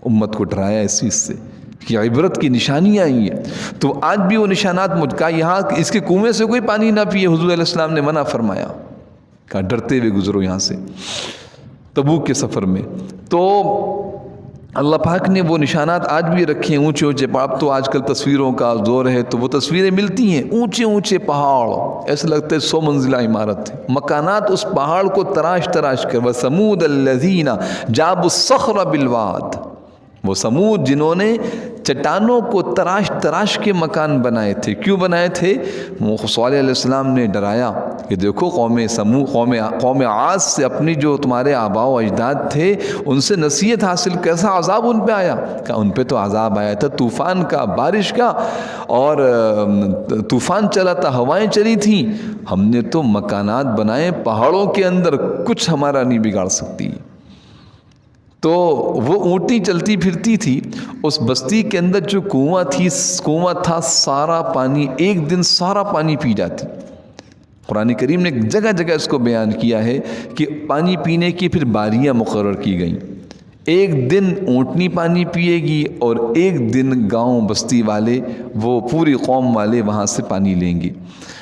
امت کو ڈرایا اس چیز سے کہ عبرت کی نشانیاں آئی ہیں. تو آج بھی وہ نشانات مجھکا، یہاں اس کے کنویں سے کوئی پانی نہ پیے، حضور علیہ السلام نے منع فرمایا، کہا ڈرتے ہوئے گزرو یہاں سے تبوک کے سفر میں. تو اللہ پاک نے وہ نشانات آج بھی رکھے ہیں، اونچے اونچے. اب تو آج کل تصویروں کا دور ہے تو وہ تصویریں ملتی ہیں، اونچے اونچے پہاڑ، ایسے لگتا ہے 100 منزلہ عمارت ہے. مکانات اس پہاڑ کو تراش کر، وَثَمُودَ الَّذِينَ جَابُوا الصَّخْرَ بِالْوَادِ، وہ سمود جنہوں نے چٹانوں کو تراش کے مکان بنائے تھے. کیوں بنائے تھے؟ صالح علیہ السلام نے ڈرایا کہ دیکھو قوم عاد سے اپنی جو تمہارے آباء و اجداد تھے ان سے نصیحت حاصل، کیسا عذاب ان پہ آیا. کہ ان پہ تو عذاب آیا تھا طوفان کا، بارش کا، اور طوفان چلا تھا، ہوائیں چلی تھیں. ہم نے تو مکانات بنائے پہاڑوں کے اندر، کچھ ہمارا نہیں بگاڑ سکتی. تو وہ اونٹنی چلتی پھرتی تھی. اس بستی کے اندر جو کنواں تھا، سارا پانی، ایک دن سارا پانی پی جاتی. قرآن کریم نے جگہ جگہ اس کو بیان کیا ہے کہ پانی پینے کی پھر باریاں مقرر کی گئیں. ایک دن اونٹنی پانی پیے گی اور ایک دن گاؤں بستی والے، وہ پوری قوم والے وہاں سے پانی لیں گے.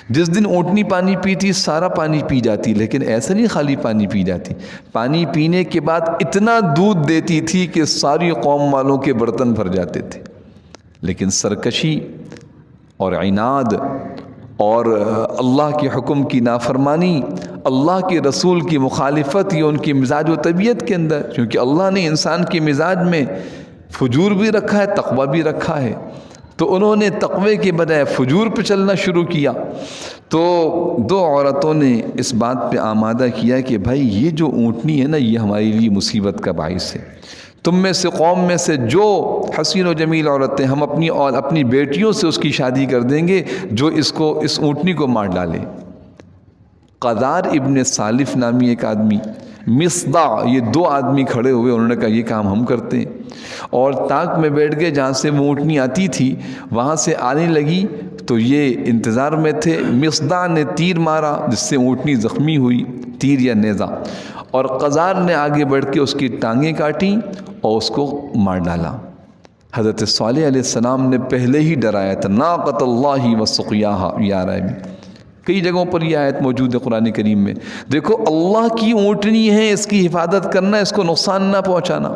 جس دن اونٹنی پانی پیتی سارا پانی پی جاتی، لیکن ایسا نہیں خالی پانی پی جاتی، پانی پینے کے بعد اتنا دودھ دیتی تھی کہ ساری قوم والوں کے برتن بھر جاتے تھے۔ لیکن سرکشی اور عناد اور اللہ کے حکم کی نافرمانی، اللہ کے رسول کی مخالفت، یہ ان کی مزاج و طبیعت کے اندر، کیونکہ اللہ نے انسان کے مزاج میں فجور بھی رکھا ہے، تقوی بھی رکھا ہے، تو انہوں نے تقوی کے بجائے فجور پہ چلنا شروع کیا۔ تو دو عورتوں نے اس بات پہ آمادہ کیا کہ بھائی یہ جو اونٹنی ہے نا، یہ ہمارے لیے مصیبت کا باعث ہے، تم میں سے قوم میں سے جو حسین و جمیل عورتیں، ہم اپنی بیٹیوں سے اس کی شادی کر دیں گے جو اس اونٹنی کو مار ڈالے۔ قدار ابن سالف نامی ایک آدمی، مصدع، یہ دو آدمی کھڑے ہوئے، انہوں نے کہا یہ کام ہم کرتے ہیں، اور تاک میں بیٹھ گئے جہاں سے وہ اونٹنی آتی تھی، وہاں سے آنے لگی تو یہ انتظار میں تھے۔ مصدع نے تیر مارا جس سے اونٹنی زخمی ہوئی، تیر یا نیزہ، اور قزار نے آگے بڑھ کے اس کی ٹانگیں کاٹیں اور اس کو مار ڈالا۔ حضرت صالح علیہ السلام نے پہلے ہی ڈرایا تھا، ناقۃ اللہ وسقیاہا، یہ آ رہا ہے، کئی جگہوں پر یہ آیت موجود ہے قرآن کریم میں۔ دیکھو اللہ کی اونٹنی ہے، اس کی حفاظت کرنا، اس کو نقصان نہ پہنچانا،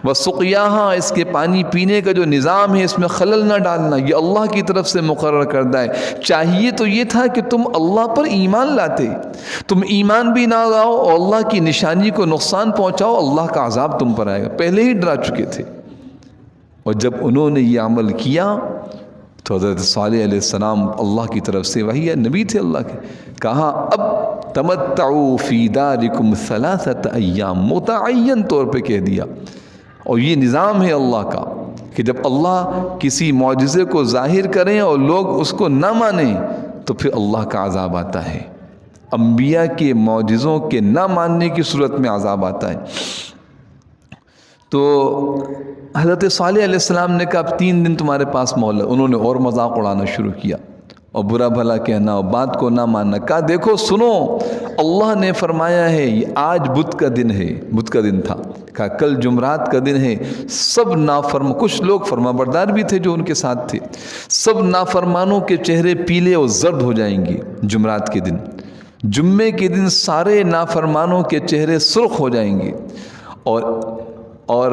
وسقیاہا، اس کے پانی پینے کا جو نظام ہے اس میں خلل نہ ڈالنا، یہ اللہ کی طرف سے مقرر کردہ ہے۔ چاہیے تو یہ تھا کہ تم اللہ پر ایمان لاتے، تم ایمان بھی نہ لاؤ اور اللہ کی نشانی کو نقصان پہنچاؤ، اللہ کا عذاب تم پر آئے گا، پہلے ہی ڈرا چکے تھے۔ اور جب انہوں نے یہ عمل کیا تو حضرت صالح علیہ السلام، اللہ کی طرف سے وحی ہے، نبی تھے اللہ کے، کہا اب تمتعوا فی دارکم ثلاثۃ ایام، متعین طور پہ کہہ دیا۔ اور یہ نظام ہے اللہ کا کہ جب اللہ کسی معجزے کو ظاہر کریں اور لوگ اس کو نہ مانیں تو پھر اللہ کا عذاب آتا ہے۔ انبیاء کے معجزوں کے نہ ماننے کی صورت میں عذاب آتا ہے۔ تو حضرت صالح علیہ السلام نے کہا اب 3 دن تمہارے پاس مہلت، انہوں نے اور مذاق اڑانا شروع کیا اور برا بھلا کہنا اور بات کو نہ ماننا۔ کہا دیکھو سنو، اللہ نے فرمایا ہے یہ آج بدھ کا دن ہے، بدھ کا دن تھا، کہا کل جمعرات کا دن ہے، سب کچھ لوگ فرما بردار بھی تھے جو ان کے ساتھ تھے، سب نافرمانوں کے چہرے پیلے اور زرد ہو جائیں گے جمعرات کے دن، جمعے کے دن سارے نافرمانوں کے چہرے سرخ ہو جائیں گے، اور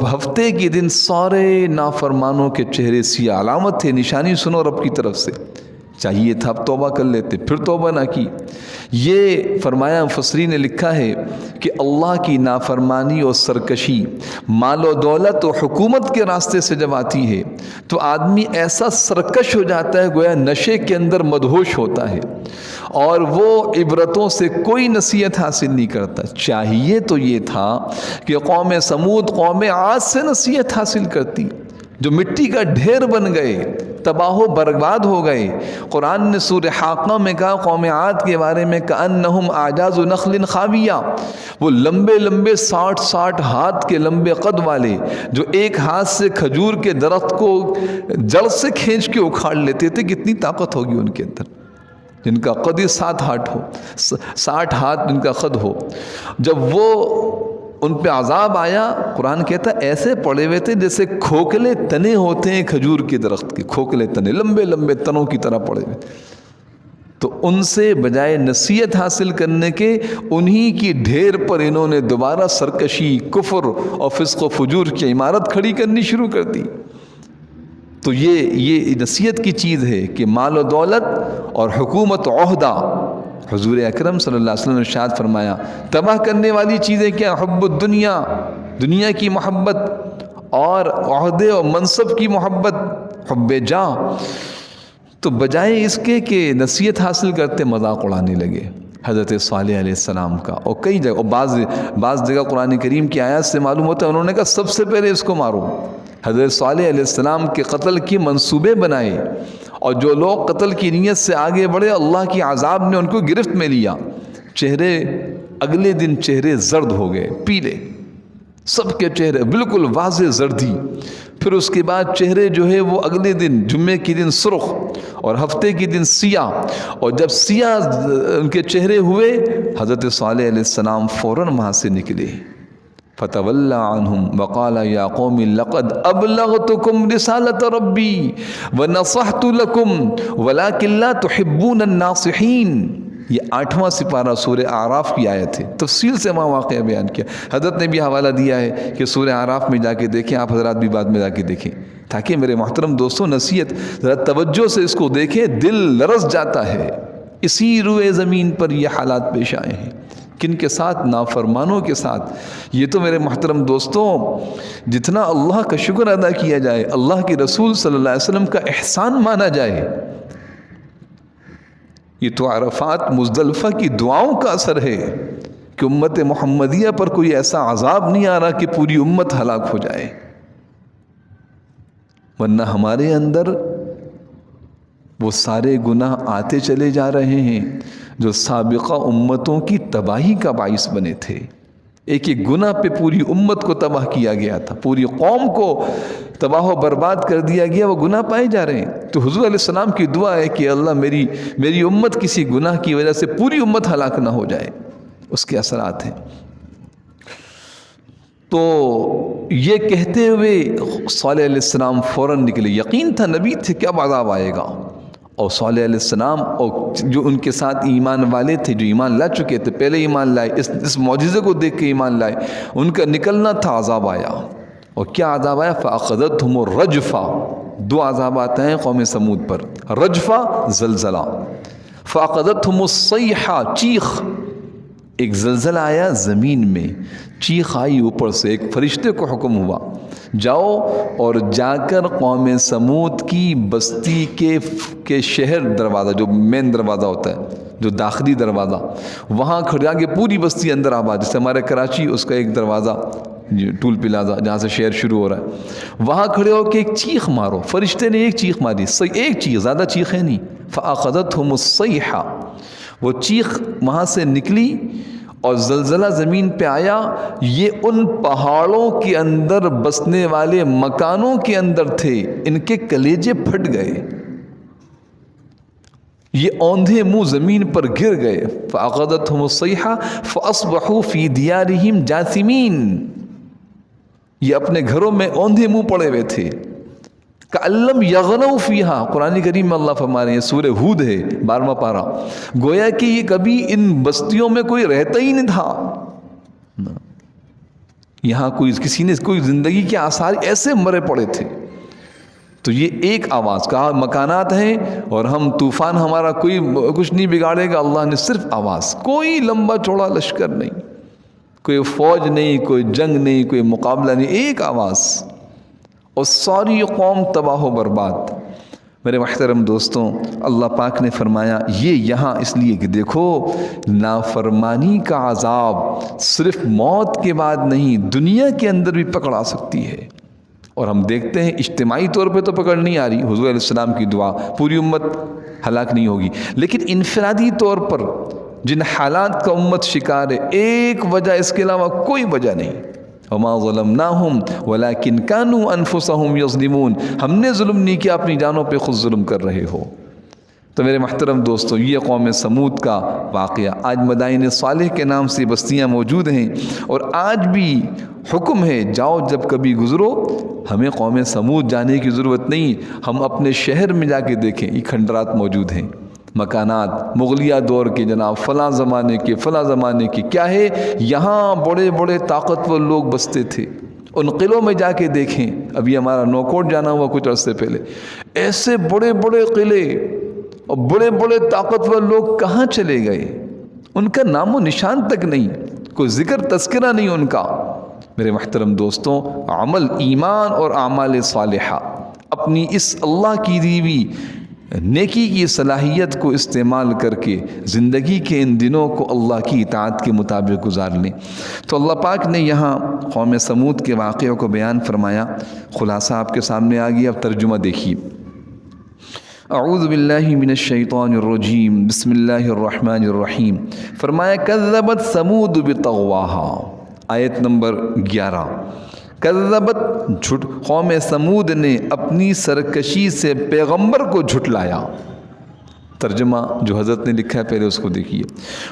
ہفتے کے دن سارے نافرمانوں کے چہرے سیاہ، علامت ہے، نشانی سنو رب کی طرف سے۔ چاہیے تھا اب توبہ کر لیتے، پھر توبہ نہ کی۔ یہ فرمایا مفسرین نے لکھا ہے کہ اللہ کی نافرمانی اور سرکشی مال و دولت و حکومت کے راستے سے جب آتی ہے تو آدمی ایسا سرکش ہو جاتا ہے گویا نشے کے اندر مدہوش ہوتا ہے، اور وہ عبرتوں سے کوئی نصیحت حاصل نہیں کرتا۔ چاہیے تو یہ تھا کہ قوم سمود، قوم عاد سے نصیحت حاصل کرتی، جو مٹی کا ڈھیر بن گئے، تباہ و برباد ہو گئے۔ قرآن نے سورہ حاقہ میں کہا قوم عاد کے بارے میں کأنہم اعجاز نخل خاویہ، وہ لمبے لمبے 60 ہاتھ کے لمبے قد والے جو ایک ہاتھ سے کھجور کے درخت کو جڑ سے کھینچ کے اکھاڑ لیتے تھے، کتنی طاقت ہوگی ان کے اندر، جن کا قد 60 ہاتھ ان کا قد ہو۔ جب وہ ان پہ عذاب آیا، قرآن کہتا ہے ایسے پڑے ہوئے تھے جیسے کھوکھلے تنے ہوتے ہیں کھجور کے درخت کے، کھوکھلے تنے لمبے لمبے تنوں کی طرح پڑے ہوئے۔ تو ان سے بجائے نصیحت حاصل کرنے کے انہی کی ڈھیر پر انہوں نے دوبارہ سرکشی، کفر اور فسق و فجور کی عمارت کھڑی کرنی شروع کر دی۔ تو یہ نصیحت کی چیز ہے کہ مال و دولت اور حکومت و عہدہ، حضور اکرم صلی اللہ علیہ وسلم نے ارشاد فرمایا تباہ کرنے والی چیزیں کیا؟ حب الدنیا، دنیا کی محبت، اور عہدے اور منصب کی محبت، حب جاہ۔ تو بجائے اس کے کہ نصیحت حاصل کرتے مذاق اڑانے لگے حضرت صالح علیہ السلام کا، اور کئی جگہ، اور بعض جگہ قرآن کریم کی آیات سے معلوم ہوتا ہے انہوں نے کہا سب سے پہلے اس کو مارو۔ حضرت صالح علیہ السلام کے قتل کی منصوبے بنائے، اور جو لوگ قتل کی نیت سے آگے بڑھے اللہ کی عذاب نے ان کو گرفت میں لیا، چہرے اگلے دن چہرے زرد ہو گئے، پیلے، سب کے چہرے بالکل واضح زردی۔ پھر اس کے بعد چہرے جو ہے وہ اگلے دن جمعے کے دن سرخ اور ہفتے کے دن سیاہ، اور جب سیاہ ان کے چہرے ہوئے حضرت صالح علیہ السلام فوراً وہاں سے نکلے، فتولى عنهم وقال يا قوم لقد أبلغتكم رسالة ربي ونصحت لكم ولكن لا تحبون الناصحين. یہ 8واں سپارہ سورہ اعراف کی آیت ہے. تفصیل سے وہاں واقعہ بیان کیا. حضرت نے بھی حوالہ دیا ہے کہ سورہ اعراف میں جا کے دیکھیں, آپ حضرات بھی بعد میں جا کے دیکھیں, تاکہ میرے محترم دوستوں نصیحت ذرا توجہ سے اس کو دیکھیں, دل لرز جاتا ہے. اسی روئے زمین پر یہ حالات پیش آئے ہیں. کن کے ساتھ؟ نافرمانوں کے ساتھ. یہ تو میرے محترم دوستوں جتنا اللہ کا شکر ادا کیا جائے, اللہ کے رسول صلی اللہ علیہ وسلم کا احسان مانا جائے, یہ تو عرفات مزدلفہ کی دعاؤں کا اثر ہے کہ امت محمدیہ پر کوئی ایسا عذاب نہیں آ رہا کہ پوری امت ہلاک ہو جائے. ورنہ ہمارے اندر وہ سارے گناہ آتے چلے جا رہے ہیں جو سابقہ امتوں کی تباہی کا باعث بنے تھے. ایک ایک گناہ پہ پوری امت کو تباہ کیا گیا تھا, پوری قوم کو تباہ و برباد کر دیا گیا. وہ گناہ پائے جا رہے ہیں. تو حضور علیہ السلام کی دعا ہے کہ اللہ میری امت کسی گناہ کی وجہ سے پوری امت ہلاک نہ ہو جائے. اس کے اثرات ہیں. تو یہ کہتے ہوئے صالح علیہ السلام فوراً نکلے. یقین تھا نبی تھے کہ اب عذاب آئے گا. اور صالح علیہ السلام اور جو ان کے ساتھ ایمان والے تھے, جو ایمان لا چکے تھے, پہلے ایمان لائے, اس معجزے کو دیکھ کے ایمان لائے, ان کا نکلنا تھا, عذاب آیا. اور کیا عذاب آیا؟ فَأَخَذَتْهُمُ الرَّجْفَةُ. دو عذابات ہیں قوم سمود پر, رجفہ زلزلہ, فَأَخَذَتْهُمُ الصَّيْحَةُ چیخ. ایک زلزلہ آیا زمین میں, چیخ آئی اوپر سے, ایک فرشتے کو حکم ہوا جاؤ اور جا کر قوم سمود کی بستی کے شہر دروازہ, جو مین دروازہ ہوتا ہے, جو داخلی دروازہ, وہاں کھڑے آگے پوری بستی اندر آباد. جیسے ہمارے کراچی اس کا ایک دروازہ ٹول پلازا جہاں سے شہر شروع ہو رہا ہے, وہاں کھڑے ہو کے ایک چیخ مارو. فرشتے نے ایک چیخ ماری, ایک چیخ, زیادہ چیخیں نہیں. فَأَخَذَتْهُمُ الصَّيْحَةُ, وہ چیخ وہاں سے نکلی اور زلزلہ زمین پہ آیا. یہ ان پہاڑوں کے اندر بسنے والے مکانوں کے اندر تھے, ان کے کلیجے پھٹ گئے, یہ اوندھے منہ زمین پر گر گئے. فَأَخَذَتْهُمُ الصَّيْحَةُ فَأَصْبَحُوا فِي دِيَارِهِمْ جَاثِمِينَ. یہ اپنے گھروں میں اوندھے منہ پڑے ہوئے تھے. کَأَن لَّمْ يَغْنَوْا فِيهَا, قرآن کریم میں اللہ فرما رہے ہیں, سورہ ہود ہے 12واں پارہ, گویا کہ یہ کبھی ان بستیوں میں کوئی رہتا ہی نہیں تھا. یہاں کسی نے کوئی زندگی کے آثار ایسے مرے پڑے تھے. تو یہ ایک آواز, کہا مکانات ہیں اور ہم طوفان ہمارا کوئی کچھ نہیں بگاڑے گا. اللہ نے صرف آواز, کوئی لمبا چوڑا لشکر نہیں, کوئی فوج نہیں, کوئی جنگ نہیں, کوئی مقابلہ نہیں, ایک آواز, اور ساری قوم تباہ و برباد. میرے محترم دوستوں, اللہ پاک نے فرمایا یہ یہاں اس لیے کہ دیکھو نافرمانی کا عذاب صرف موت کے بعد نہیں, دنیا کے اندر بھی پکڑ آ سکتی ہے. اور ہم دیکھتے ہیں اجتماعی طور پہ تو پکڑ نہیں آ رہی, حضور علیہ السلام کی دعا, پوری امت ہلاک نہیں ہوگی, لیکن انفرادی طور پر جن حالات کا امت شکار ہے, ایک وجہ اس کے علاوہ کوئی وجہ نہیں. وَمَا ظَلَمْنَاهُمْ وَلَكِنْ كَانُوا أَنفُسَهُمْ يَظْلِمُونَ. ہم نے ظلم نہیں کیا, اپنی جانوں پہ خود ظلم کر رہے ہو. تو میرے محترم دوستو, یہ قوم سمود کا واقعہ. آج مدائن صالح کے نام سے بستیاں موجود ہیں, اور آج بھی حکم ہے جاؤ جب کبھی گزرو, ہمیں قوم سمود جانے کی ضرورت نہیں, ہم اپنے شہر میں جا کے دیکھیں, یہ کھنڈرات موجود ہیں, مکانات مغلیہ دور کے, جناب فلاں زمانے کے فلاں زمانے کے. کیا ہے, یہاں بڑے بڑے طاقتور لوگ بستے تھے. ان قلعوں میں جا کے دیکھیں, ابھی ہمارا نوکوٹ جانا ہوا کچھ عرصے پہلے, ایسے بڑے بڑے قلعے اور بڑے بڑے طاقتور لوگ کہاں چلے گئے, ان کا نام و نشان تک نہیں, کوئی ذکر تذکرہ نہیں ان کا. میرے محترم دوستوں, عمل ایمان اور اعمال صالحہ, اپنی اس اللہ کی دی ہوئی نیکی کی صلاحیت کو استعمال کر کے زندگی کے ان دنوں کو اللہ کی اطاعت کے مطابق گزار لیں. تو اللہ پاک نے یہاں قوم سمود کے واقعوں کو بیان فرمایا. خلاصہ آپ کے سامنے آ گیا, اب ترجمہ دیکھیے. اعوذ باللہ من الشیطان الرجیم, بسم اللہ الرحمن الرحیم. فرمایا کذبت ثمود بطغواہا, آیت نمبر 11. کذبت, جھٹ, قوم سمود نے اپنی سرکشی سے پیغمبر کو جھٹلایا. ترجمہ جو حضرت نے لکھا ہے پہلے اس کو دیکھیے.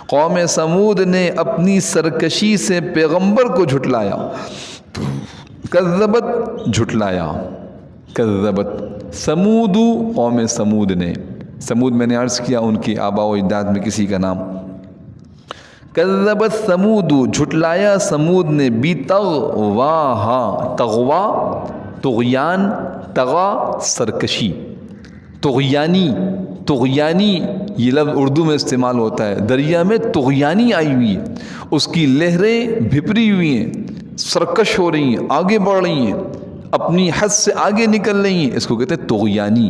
قوم سمود نے اپنی سرکشی سے پیغمبر کو جھٹلایا. کذبت جھٹلایا، کذبت سمود، قوم سمود نے. سمود میں نے عرض کیا ان کے آباء و اجداد میں کسی کا نام. کذبت سمود، جھٹلایا سمود نے، بتغواہا، تغوا طغیان، تغا سرکشی، طغیانی، طغیانی یہ لفظ اردو میں استعمال ہوتا ہے. دریا میں طغیانی آئی ہوئی ہے، اس کی لہریں بھپری ہوئی ہیں، سرکش ہو رہی ہیں، آگے بڑھ رہی ہیں، اپنی حد سے آگے نکل رہی ہیں، اس کو کہتے ہیں طغیانی.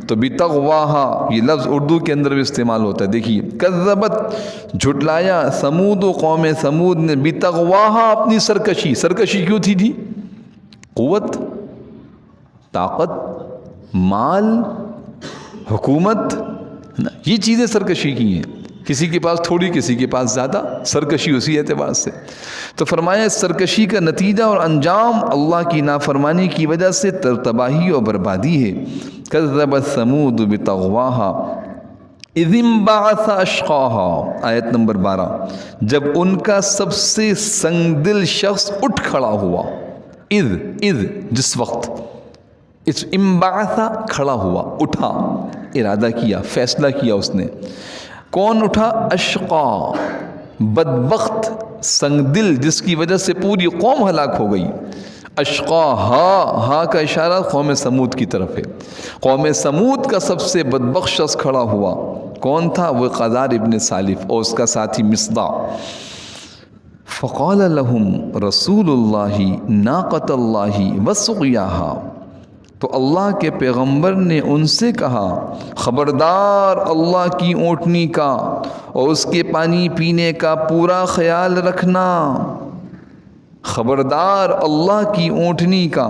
تو بتغواہا یہ لفظ اردو کے اندر بھی استعمال ہوتا ہے. دیکھیے کذبت جھٹلایا سمود، قوم سمود نے، بتغواہا اپنی سرکشی. سرکشی کیوں تھی؟ قوت، طاقت، مال، حکومت، یہ چیزیں سرکشی کی ہیں. کسی کے پاس تھوڑی، کسی کے پاس زیادہ، سرکشی اسی اعتبار سے. تو فرمایا اس سرکشی کا نتیجہ اور انجام اللہ کی نافرمانی کی وجہ سے تباہی اور بربادی ہے. کذبت ثمود بتغواہا اذ انبعث اشقاہا، آیت نمبر 12، جب ان کا سب سے سنگ دل شخص اٹھ کھڑا ہوا. اذ جس وقت، اس انبعث کھڑا ہوا، اٹھا، ارادہ کیا، فیصلہ کیا اس نے. کون اٹھا؟ اشقا، بدبخت، سنگ دل، جس کی وجہ سے پوری قوم ہلاک ہو گئی. اشقا، ہا کا اشارہ قوم سمود کی طرف ہے. قوم سمود کا سب سے بدبخت شخص کھڑا ہوا. کون تھا؟ وہ قذار ابن سالف اور اس کا ساتھی مصدع. فقال لهم رسول اللہ ناقۃ اللہ وسقیاہا، تو اللہ کے پیغمبر نے ان سے کہا خبردار اللہ کی اونٹنی کا اور اس کے پانی پینے کا پورا خیال رکھنا. خبردار اللہ کی اونٹنی کا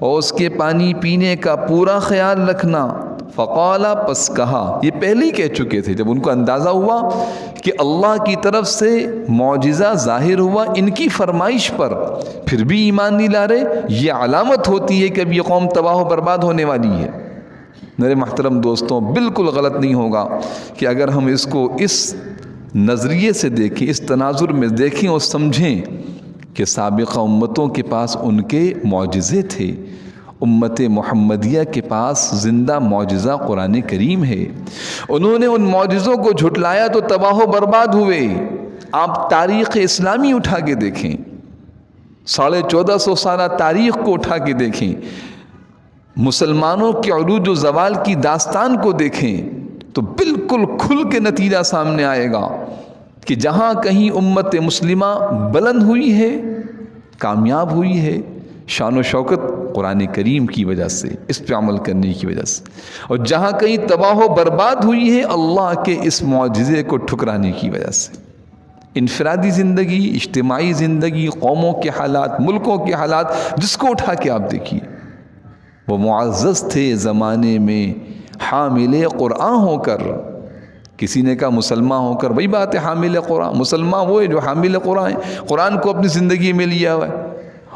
اور اس کے پانی پینے کا پورا خیال رکھنا. فقالا، پس کہا، یہ پہلے ہی کہہ چکے تھے جب ان کو اندازہ ہوا کہ اللہ کی طرف سے معجزہ ظاہر ہوا ان کی فرمائش پر، پھر بھی ایمان نہیں لا رہے. یہ علامت ہوتی ہے کہ اب یہ قوم تباہ و برباد ہونے والی ہے. میرے محترم دوستوں، بالکل غلط نہیں ہوگا کہ اگر ہم اس کو اس نظریے سے دیکھیں، اس تناظر میں دیکھیں اور سمجھیں کہ سابقہ امتوں کے پاس ان کے معجزے تھے، امت محمدیہ کے پاس زندہ معجزہ قرآن کریم ہے. انہوں نے ان معجزوں کو جھٹلایا تو تباہ و برباد ہوئے. آپ تاریخ اسلامی اٹھا کے دیکھیں، 1450 سالہ تاریخ کو اٹھا کے دیکھیں، مسلمانوں کے عروج و زوال کی داستان کو دیکھیں تو بالکل کھل کے نتیجہ سامنے آئے گا کہ جہاں کہیں امت مسلمہ بلند ہوئی ہے، کامیاب ہوئی ہے، شان و شوکت قرآن کریم کی وجہ سے، اس پہ عمل کرنے کی وجہ سے، اور جہاں کہیں تباہ و برباد ہوئی ہے اللہ کے اس معجزے کو ٹھکرانے کی وجہ سے. انفرادی زندگی، اجتماعی زندگی، قوموں کے حالات، ملکوں کے حالات، جس کو اٹھا کے آپ دیکھیے، وہ معزز تھے زمانے میں حامل قرآن ہو کر. کسی نے کہا مسلمان ہو کر، وہی بات ہے، حامل قرآن. مسلمان وہ ہے جو حامل قرآن ہے، قرآن کو اپنی زندگی میں لیا ہوا ہے.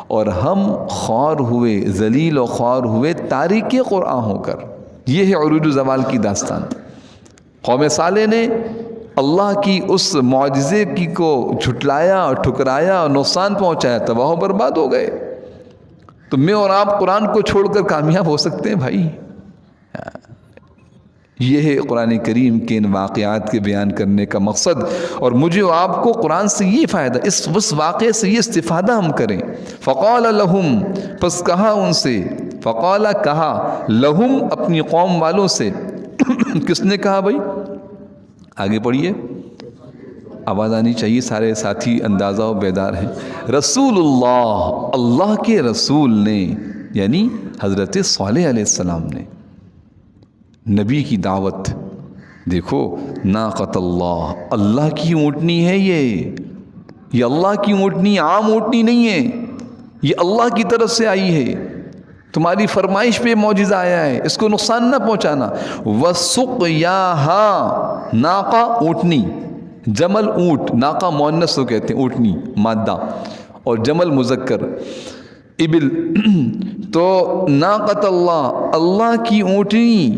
اور ہم خوار ہوئے، ذلیل و خوار ہوئے تاریک قرآن ہو کر. یہ ہے عروج و زوال کی داستان. قوم صالح نے اللہ کی اس معجزے کی کو جھٹلایا اور ٹھکرایا اور نقصان پہنچایا، تباہ و برباد ہو گئے. تو میں اور آپ قرآن کو چھوڑ کر کامیاب ہو سکتے ہیں بھائی؟ یہ ہے قرآن کریم کے ان واقعات کے بیان کرنے کا مقصد. اور مجھے اور آپ کو قرآن سے یہ فائدہ، اس واقعے سے یہ استفادہ ہم کریں. فقال لہم، پس کہا ان سے، فقال کہا، لہم اپنی قوم والوں سے. کس نے کہا بھائی؟ آگے پڑھیے، آواز آنی چاہیے، سارے ساتھی اندازہ و بیدار ہیں. رسول اللہ، اللہ کے رسول نے، یعنی حضرت صالح علیہ السلام نے. نبی کی دعوت دیکھو، ناقۃ اللہ، اللہ کی اونٹنی ہے یہ اللہ کی اونٹنی عام اونٹنی نہیں ہے، یہ اللہ کی طرف سے آئی ہے. تمہاری فرمائش پہ معجزہ آیا ہے، اس کو نقصان نہ پہنچانا. وسقیاہا، ناقہ اونٹنی، جمل اونٹ، ناقہ مؤنث کو کہتے ہیں، اونٹنی مادہ، اور جمل مذکر ابل. تو ناقۃ اللہ، اللہ کی اونٹنی،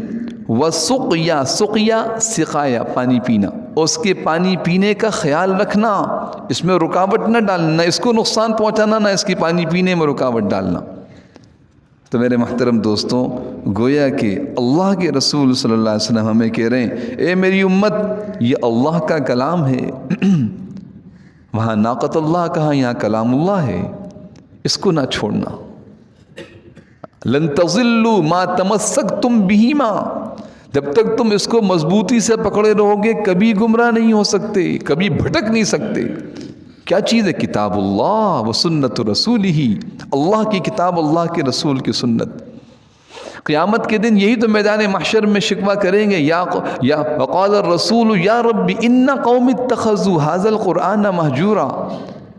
وسقیا، سقیا سقایا پانی پینا، اس کے پانی پینے کا خیال رکھنا، اس میں رکاوٹ نہ ڈالنا، نہ اس کو نقصان پہنچانا، نہ اس کی پانی پینے میں رکاوٹ ڈالنا۔ تو میرے محترم دوستوں، گویا کہ اللہ کے رسول صلی اللہ علیہ وسلم ہمیں کہہ رہے ہیں اے میری امت، یہ اللہ کا کلام ہے، وہاں ناقۃ اللہ کہاں، یہاں کلام اللہ ہے، اس کو نہ چھوڑنا۔ لن تضلوا ما تمسکتم بہما، جب تک تم اس کو مضبوطی سے پکڑے رہو گے کبھی گمراہ نہیں ہو سکتے، کبھی بھٹک نہیں سکتے۔ کیا چیز ہے؟ کتاب اللہ و سنت رسولہ، اللہ کی کتاب، اللہ کے رسول کی سنت۔ قیامت کے دن یہی تو میدان محشر میں شکوہ کریں گے، یا وقال الرسول یا رب ان قوم اتخذوا ھذا القرآن مہجورا،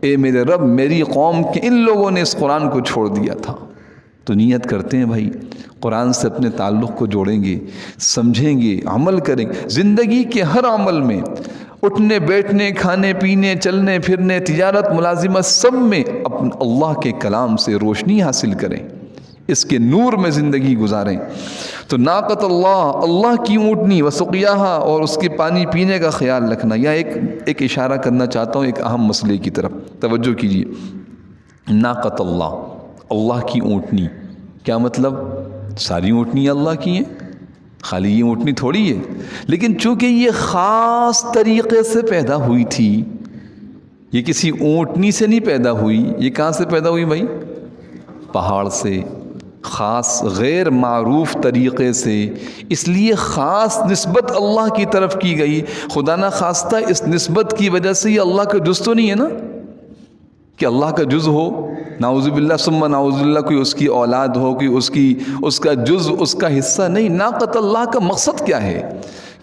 اے میرے رب میری قوم کے ان لوگوں نے اس قرآن کو چھوڑ دیا تھا۔ تو نیت کرتے ہیں بھائی قرآن سے اپنے تعلق کو جوڑیں گے، سمجھیں گے، عمل کریں گے، زندگی کے ہر عمل میں، اٹھنے بیٹھنے، کھانے پینے، چلنے پھرنے، تجارت، ملازمت، سب میں اپنے اللہ کے کلام سے روشنی حاصل کریں، اس کے نور میں زندگی گزاریں۔ تو ناقۃ اللہ، اللہ کی اونٹنی، وسقیاہا، اور اس کے پانی پینے کا خیال رکھنا۔ یا ایک اشارہ کرنا چاہتا ہوں ایک اہم مسئلے کی طرف، توجہ کیجیے۔ ناقۃ اللہ، اللہ کی اونٹنی، کیا مطلب؟ ساری اونٹنیاں اللہ کی ہیں، خالی یہ اونٹنی تھوڑی ہے، لیکن چونکہ یہ خاص طریقے سے پیدا ہوئی تھی، یہ کسی اونٹنی سے نہیں پیدا ہوئی، یہ کہاں سے پیدا ہوئی بھائی؟ پہاڑ سے، خاص غیر معروف طریقے سے، اس لیے خاص نسبت اللہ کی طرف کی گئی۔ خدا نہ خواستہ اس نسبت کی وجہ سے یہ اللہ کا جز تو نہیں ہے نا، کہ اللہ کا جز ہو، نعوذ باللہ ثم نعوذ باللہ، کوئی اس کی اولاد ہو، کوئی اس کا جز، اس کا حصہ نہیں۔ ناقۃ اللہ کا مقصد کیا ہے؟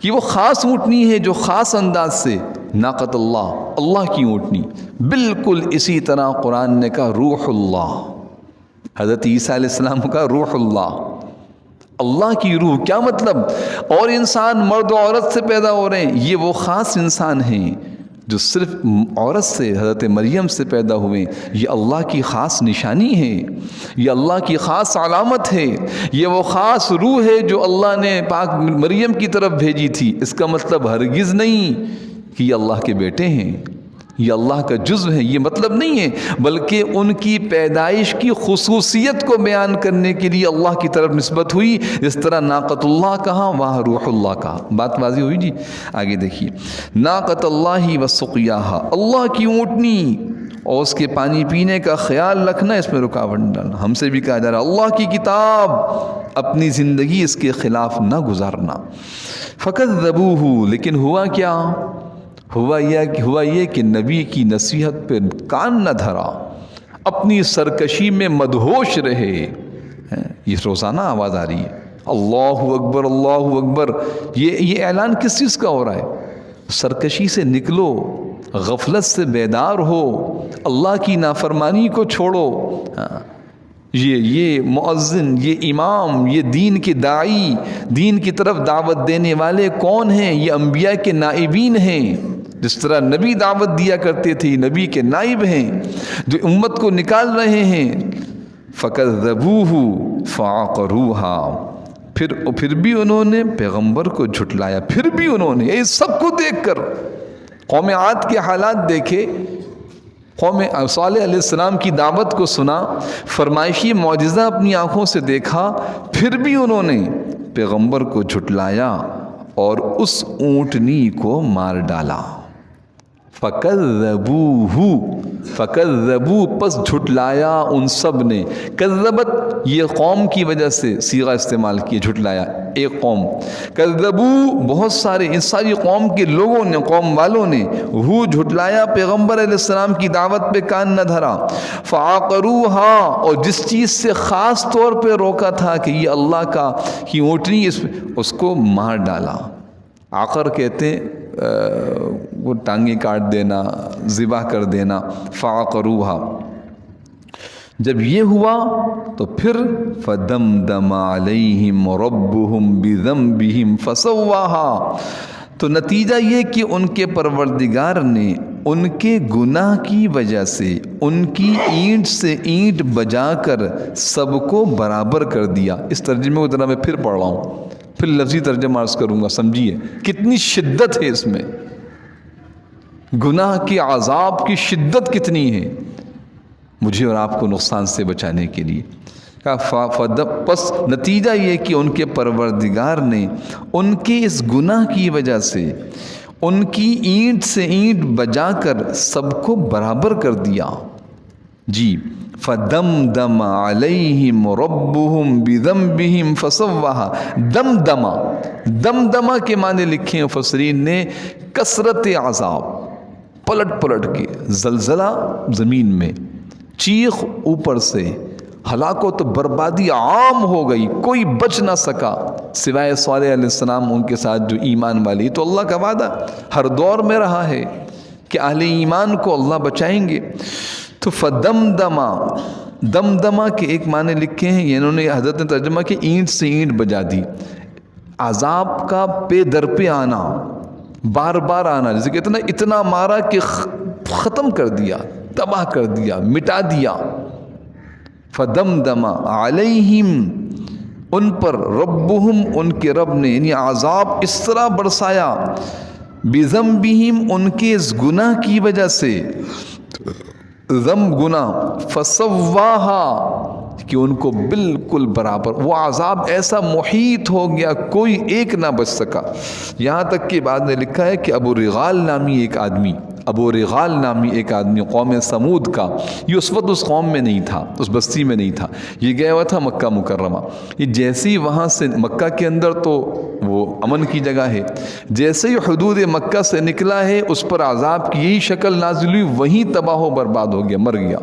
کہ وہ خاص اونٹنی ہے جو خاص انداز سے، ناقۃ اللہ، اللہ کی اونٹنی۔ بالکل اسی طرح قرآن نے کہا روح اللہ، حضرت عیسیٰ علیہ السلام کا روح اللہ، اللہ کی روح۔ کیا مطلب؟ اور انسان مرد و عورت سے پیدا ہو رہے ہیں، یہ وہ خاص انسان ہیں جو صرف عورت سے، حضرت مریم سے پیدا ہوئے، یہ اللہ کی خاص نشانی ہے، یہ اللہ کی خاص علامت ہے، یہ وہ خاص روح ہے جو اللہ نے پاک مریم کی طرف بھیجی تھی۔ اس کا مطلب ہرگز نہیں کہ یہ اللہ کے بیٹے ہیں، یہ اللہ کا جزو ہے، یہ مطلب نہیں ہے، بلکہ ان کی پیدائش کی خصوصیت کو بیان کرنے کے لیے اللہ کی طرف نسبت ہوئی۔ اس طرح ناقۃ اللہ کہاں، وہاں روح اللہ کہا۔ بات واضح ہوئی جی؟ آگے دیکھیے، ناقۃ اللہ وسقیاہا، اللہ کی اونٹنی اور اس کے پانی پینے کا خیال رکھنا، اس میں رکاوٹ نہ ڈالنا۔ ہم سے بھی کہا جا رہا ہے اللہ کی کتاب، اپنی زندگی اس کے خلاف نہ گزارنا۔ فکذبوہ، لیکن ہوا کیا؟ ہوا یہ کہ نبی کی نصیحت پہ کان نہ دھرا، اپنی سرکشی میں مدہوش رہے۔ یہ روزانہ آواز آ رہی ہے، اللہ اکبر اللہ اکبر۔ یہ اعلان کس چیز کا ہو رہا ہے؟ سرکشی سے نکلو، غفلت سے بیدار ہو، اللہ کی نافرمانی کو چھوڑو۔ یہ مؤذن، یہ امام، یہ دین کے داعی، دین کی طرف دعوت دینے والے کون ہیں؟ یہ انبیاء کے نائبین ہیں۔ جس طرح نبی دعوت دیا کرتے تھے، نبی کے نائب ہیں جو امت کو نکال رہے ہیں۔ فَكَذَّبُوهُ فَعَقَرُوهَا، پھر بھی انہوں نے پیغمبر کو جھٹلایا، پھر بھی انہوں نے، یہ سب کو دیکھ کر قوم عاد کے حالات دیکھے، قوم صالح علیہ السلام کی دعوت کو سنا، فرمائشی معجزہ اپنی آنکھوں سے دیکھا، پھر بھی انہوں نے پیغمبر کو جھٹلایا اور اس اونٹنی کو مار ڈالا۔ فَكَذَّبُوا، پس جھٹلایا ان سب نے۔ کذبت، یہ قوم کی وجہ سے صیغہ استعمال کیا، جھٹلایا ایک قوم۔ کذبوا، بہت سارے، ان ساری قوم کے لوگوں نے، قوم والوں نے، ہو جھٹلایا، پیغمبر علیہ السلام کی دعوت پہ کان نہ دھرا۔ فَعَقَرُوهَا، اور جس چیز سے خاص طور پہ روکا تھا کہ یہ اللہ کا کی اونٹنی، اس کو مار ڈالا۔ عقر کہتے ہیں وہ ٹانگیں کاٹ دینا، ذبح کر دینا۔ فَعَقَرُوهَا، جب یہ ہوا تو پھر فَدَمْدَمَ عَلَيْهِمْ رَبُّهُمْ بِذَنبِهِمْ فَسَوَّاهَا، تو نتیجہ یہ کہ ان کے پروردگار نے ان کے گناہ کی وجہ سے ان کی اینٹ سے اینٹ بجا کر سب کو برابر کر دیا۔ اس ترجمے کو ذرا میں پھر پڑھ رہا ہوں۔ پھر لفظی ترجمہ عرض کروں گا، سمجھیے کتنی شدت ہے اس میں، گناہ کے عذاب کی شدت کتنی ہے مجھے اور آپ کو نقصان سے بچانے کے لیے۔ پس نتیجہ یہ کہ ان کے پروردگار نے ان کے اس گناہ کی وجہ سے ان کی اینٹ سے اینٹ بجا کر سب کو برابر کر دیا۔ جی، فَدَمْدَمَ عَلَيْهِمْ رَبُّهُمْ بِذَنْبِهِمْ فَسَوَّاهَا۔ دمدمہ کے معنی لکھے مفسرین نے کثرت عذاب، پلٹ کے زلزلہ زمین میں، چیخ اوپر سے، ہلاکت و بربادی عام ہو گئی، کوئی بچ نہ سکا سوائے صالح علیہ السلام ان کے ساتھ جو ایمان والی۔ تو اللہ کا وعدہ ہر دور میں رہا ہے کہ اہل ایمان کو اللہ بچائیں گے۔ تو دمدمہ کے ایک معنی لکھے ہیں، انہوں نے حضرت نے ترجمہ کہ اینٹ سے اینٹ بجا دی، عذاب کا پے در پہ آنا، بار بار آنا، جیسے کہ اتنا مارا کہ ختم کر دیا، تباہ کر دیا، مٹا دیا۔ فدمدم علیہم، ان پر، ربہم، ان کے رب نے، یعنی عذاب اس طرح برسایا، بذنبہم، ان کے اس گناہ کی وجہ سے، ذنب گناہ، فسواہا، کہ ان کو بالکل برابر، وہ عذاب ایسا محیط ہو گیا کوئی ایک نہ بچ سکا۔ یہاں تک کہ بعد نے لکھا ہے کہ ابو رغال نامی ایک آدمی قوم سمود کا، یہ اس وقت اس قوم میں نہیں تھا، اس بستی میں نہیں تھا، یہ گیا ہوا تھا مکہ مکرمہ۔ یہ جیسے ہی وہاں سے، مکہ کے اندر تو وہ امن کی جگہ ہے، جیسے ہی حدود مکہ سے نکلا ہے اس پر عذاب کی یہی شکل نازل ہوئی، وہیں تباہ و برباد ہو گیا، مر گیا۔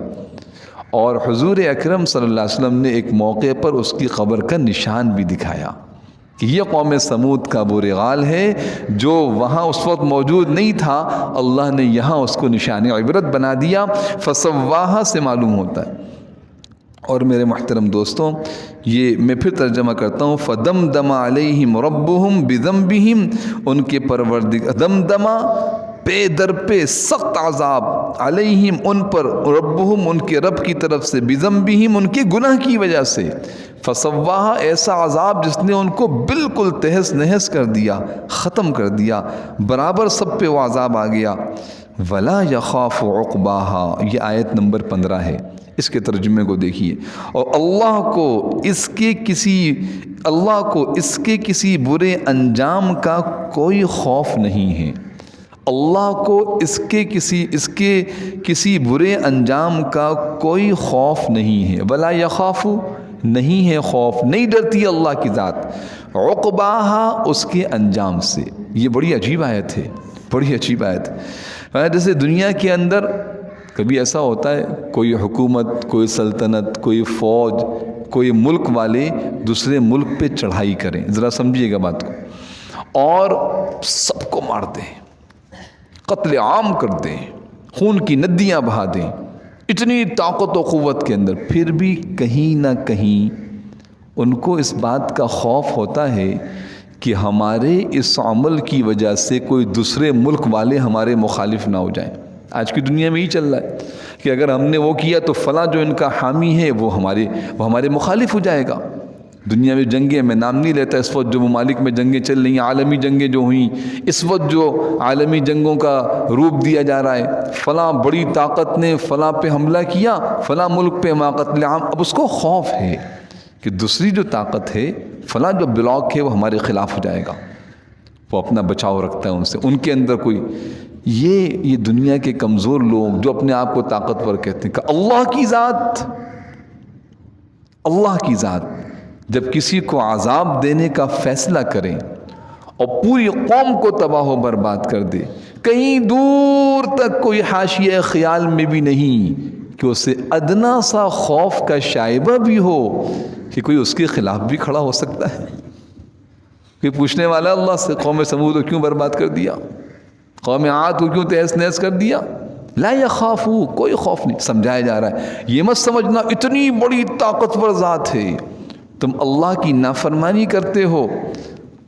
اور حضور اکرم صلی اللہ علیہ وسلم نے ایک موقع پر اس کی قبر کا نشان بھی دکھایا کہ یہ قوم سمود کا ابو رغال ہے، جو وہاں اس وقت موجود نہیں تھا، اللہ نے یہاں اس کو نشان عبرت بنا دیا۔ فسواہا سے معلوم ہوتا ہے۔ اور میرے محترم دوستوں، یہ میں پھر ترجمہ کرتا ہوں، فدمدم علیہم ربہم بذنبہم، ان کے پروردگار، دمدمہ پے در پہ سخت عذاب، علیہم ان پر، ربہم ان کے رب کی طرف سے، بذنبہم ان کے گناہ کی وجہ سے، فسواہا ایسا عذاب جس نے ان کو بالکل تہس نہس کر دیا، ختم کر دیا، برابر سب پہ وہ عذاب آ گیا۔ ولا یخاف عقباہا، یہ آیت نمبر 15 ہے، اس کے ترجمے کو دیکھیے۔ اور اللہ کو اس کے کسی برے انجام کا کوئی خوف نہیں ہے، اللہ کو اس کے کسی برے انجام کا کوئی خوف نہیں ہے۔ ولا یخاف، نہیں ہے خوف، نہیں ڈرتی اللہ کی ذات، عقباہا اس کے انجام سے۔ یہ بڑی عجیب آیت ہے، بڑی عجیب آیت ہے۔ جیسے دنیا کے اندر کبھی ایسا ہوتا ہے، کوئی حکومت، کوئی سلطنت، کوئی فوج، کوئی ملک والے دوسرے ملک پہ چڑھائی کریں، ذرا سمجھیے گا بات کو، اور سب کو مار دیں، قتل عام کر دیں، خون کی ندیاں بہا دیں، اتنی طاقت و قوت کے اندر، پھر بھی کہیں نہ کہیں ان کو اس بات کا خوف ہوتا ہے کہ ہمارے اس عمل کی وجہ سے کوئی دوسرے ملک والے ہمارے مخالف نہ ہو جائیں۔ آج کی دنیا میں ہی چل رہا ہے کہ اگر ہم نے وہ کیا تو فلاں جو ان کا حامی ہے وہ ہمارے مخالف ہو جائے گا۔ دنیا میں جنگیں، میں نام نہیں لیتا، اس وقت جو ممالک میں جنگیں چل رہی ہیں، عالمی جنگیں جو ہوئیں، اس وقت جو عالمی جنگوں کا روپ دیا جا رہا ہے، فلاں بڑی طاقت نے فلاں پہ حملہ کیا، فلاں ملک پہ قتل عام، اب اس کو خوف ہے کہ دوسری جو طاقت ہے، فلاں جو بلاک ہے وہ ہمارے خلاف ہو جائے گا، وہ اپنا بچاؤ رکھتا ہے ان سے، ان کے اندر کوئی، یہ دنیا کے کمزور لوگ جو اپنے آپ کو طاقتور کہتے ہیں کہ اللہ کی ذات جب کسی کو عذاب دینے کا فیصلہ کرے اور پوری قوم کو تباہ و برباد کر دے، کہیں دور تک کوئی حاشیہ خیال میں بھی نہیں کہ اسے ادنا سا خوف کا شائبہ بھی ہو کہ کوئی اس کے خلاف بھی کھڑا ہو سکتا ہے۔ کوئی پوچھنے والا اللہ سے، قوم سمود کو کیوں برباد کر دیا، قوم عاد کو کیوں تہس نہس کر دیا؟ لا یخافو، کوئی خوف نہیں، سمجھایا جا رہا ہے۔ یہ مت سمجھنا اتنی بڑی طاقتور ذات ہے، تم اللہ کی نافرمانی کرتے ہو،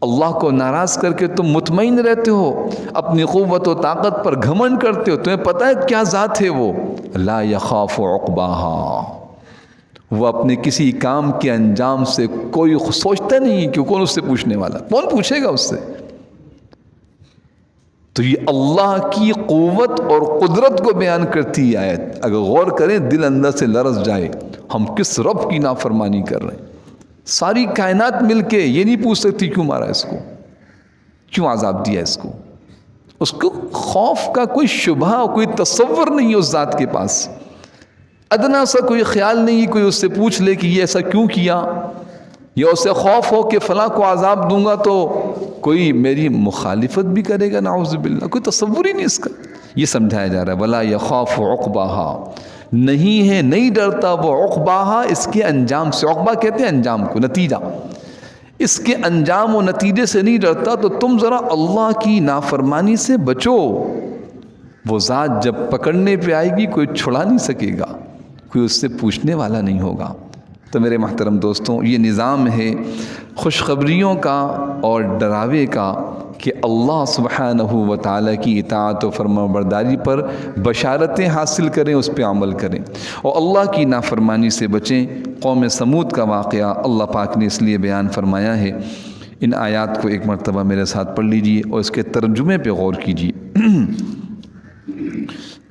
اللہ کو ناراض کر کے تم مطمئن رہتے ہو، اپنی قوت و طاقت پر گھمنڈ کرتے ہو، تمہیں پتہ ہے کیا ذات ہے وہ؟ لا یخاف عقباہا، وہ اپنے کسی کام کے انجام سے کوئی سوچتا نہیں کہ کون اس سے پوچھنے والا، کون پوچھے گا اس سے۔ تو یہ اللہ کی قوت اور قدرت کو بیان کرتی ہے آیت۔ اگر غور کریں دل اندر سے لرز جائے، ہم کس رب کی نافرمانی کر رہے ہیں۔ ساری کائنات مل کے یہ نہیں پوچھ سکتی کیوں مارا اس کو، کیوں عذاب دیا اس کو خوف کا کوئی شبہ، کوئی تصور نہیں اس ذات کے پاس، ادنا سا کوئی خیال نہیں کوئی اس سے پوچھ لے کہ یہ ایسا کیوں کیا، یا اسے خوف ہو کہ فلاں کو عذاب دوں گا تو کوئی میری مخالفت بھی کرے گا، نعوذ باللہ، کوئی تصور ہی نہیں اس کا۔ یہ سمجھایا جا رہا ہے وَلَا يَخَافُ عُقْبَاهَا، نہیں ہے، نہیں ڈرتا وہ عقباہا، اس کے انجام سے۔ عقبہ کہتے ہیں انجام کو، نتیجہ، اس کے انجام و نتیجے سے نہیں ڈرتا۔ تو تم ذرا اللہ کی نافرمانی سے بچو، وہ ذات جب پکڑنے پہ آئے گی کوئی چھڑا نہیں سکے گا، کوئی اس سے پوچھنے والا نہیں ہوگا۔ تو میرے محترم دوستوں، یہ نظام ہے خوشخبریوں کا اور ڈراوے کا کہ اللہ سبحانہ و تعالیٰ کی اطاعت و فرمانبرداری پر بشارتیں حاصل کریں، اس پہ عمل کریں، اور اللہ کی نافرمانی سے بچیں۔ قوم سمود کا واقعہ اللہ پاک نے اس لیے بیان فرمایا ہے۔ ان آیات کو ایک مرتبہ میرے ساتھ پڑھ لیجئے اور اس کے ترجمے پہ غور کیجئے۔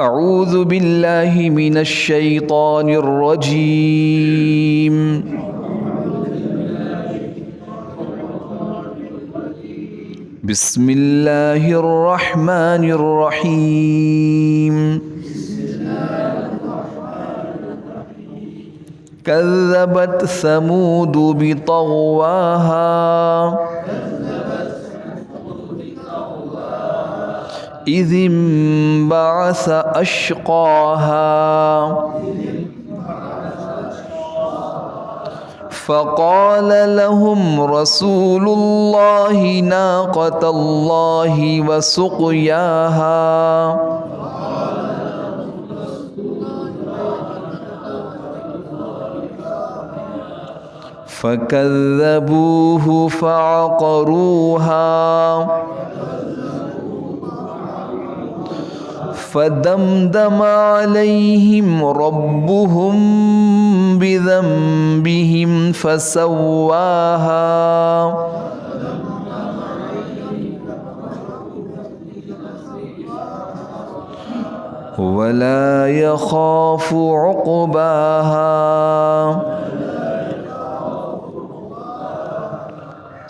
اعوذ باللہ من الشیطان الرجیم، بسم اللہ الرحمن الرحیم، کذبت ثمود بطغواہا اذ انبعث اشقاہا فقال لهم رسول اللہ ناقۃ اللہ وسقیاہا فكذبوه فعقروها فدمدم عليهم ربهم بذنبهم فسواها ولا يخاف عقباها۔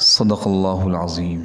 صدق اللہ العظیم۔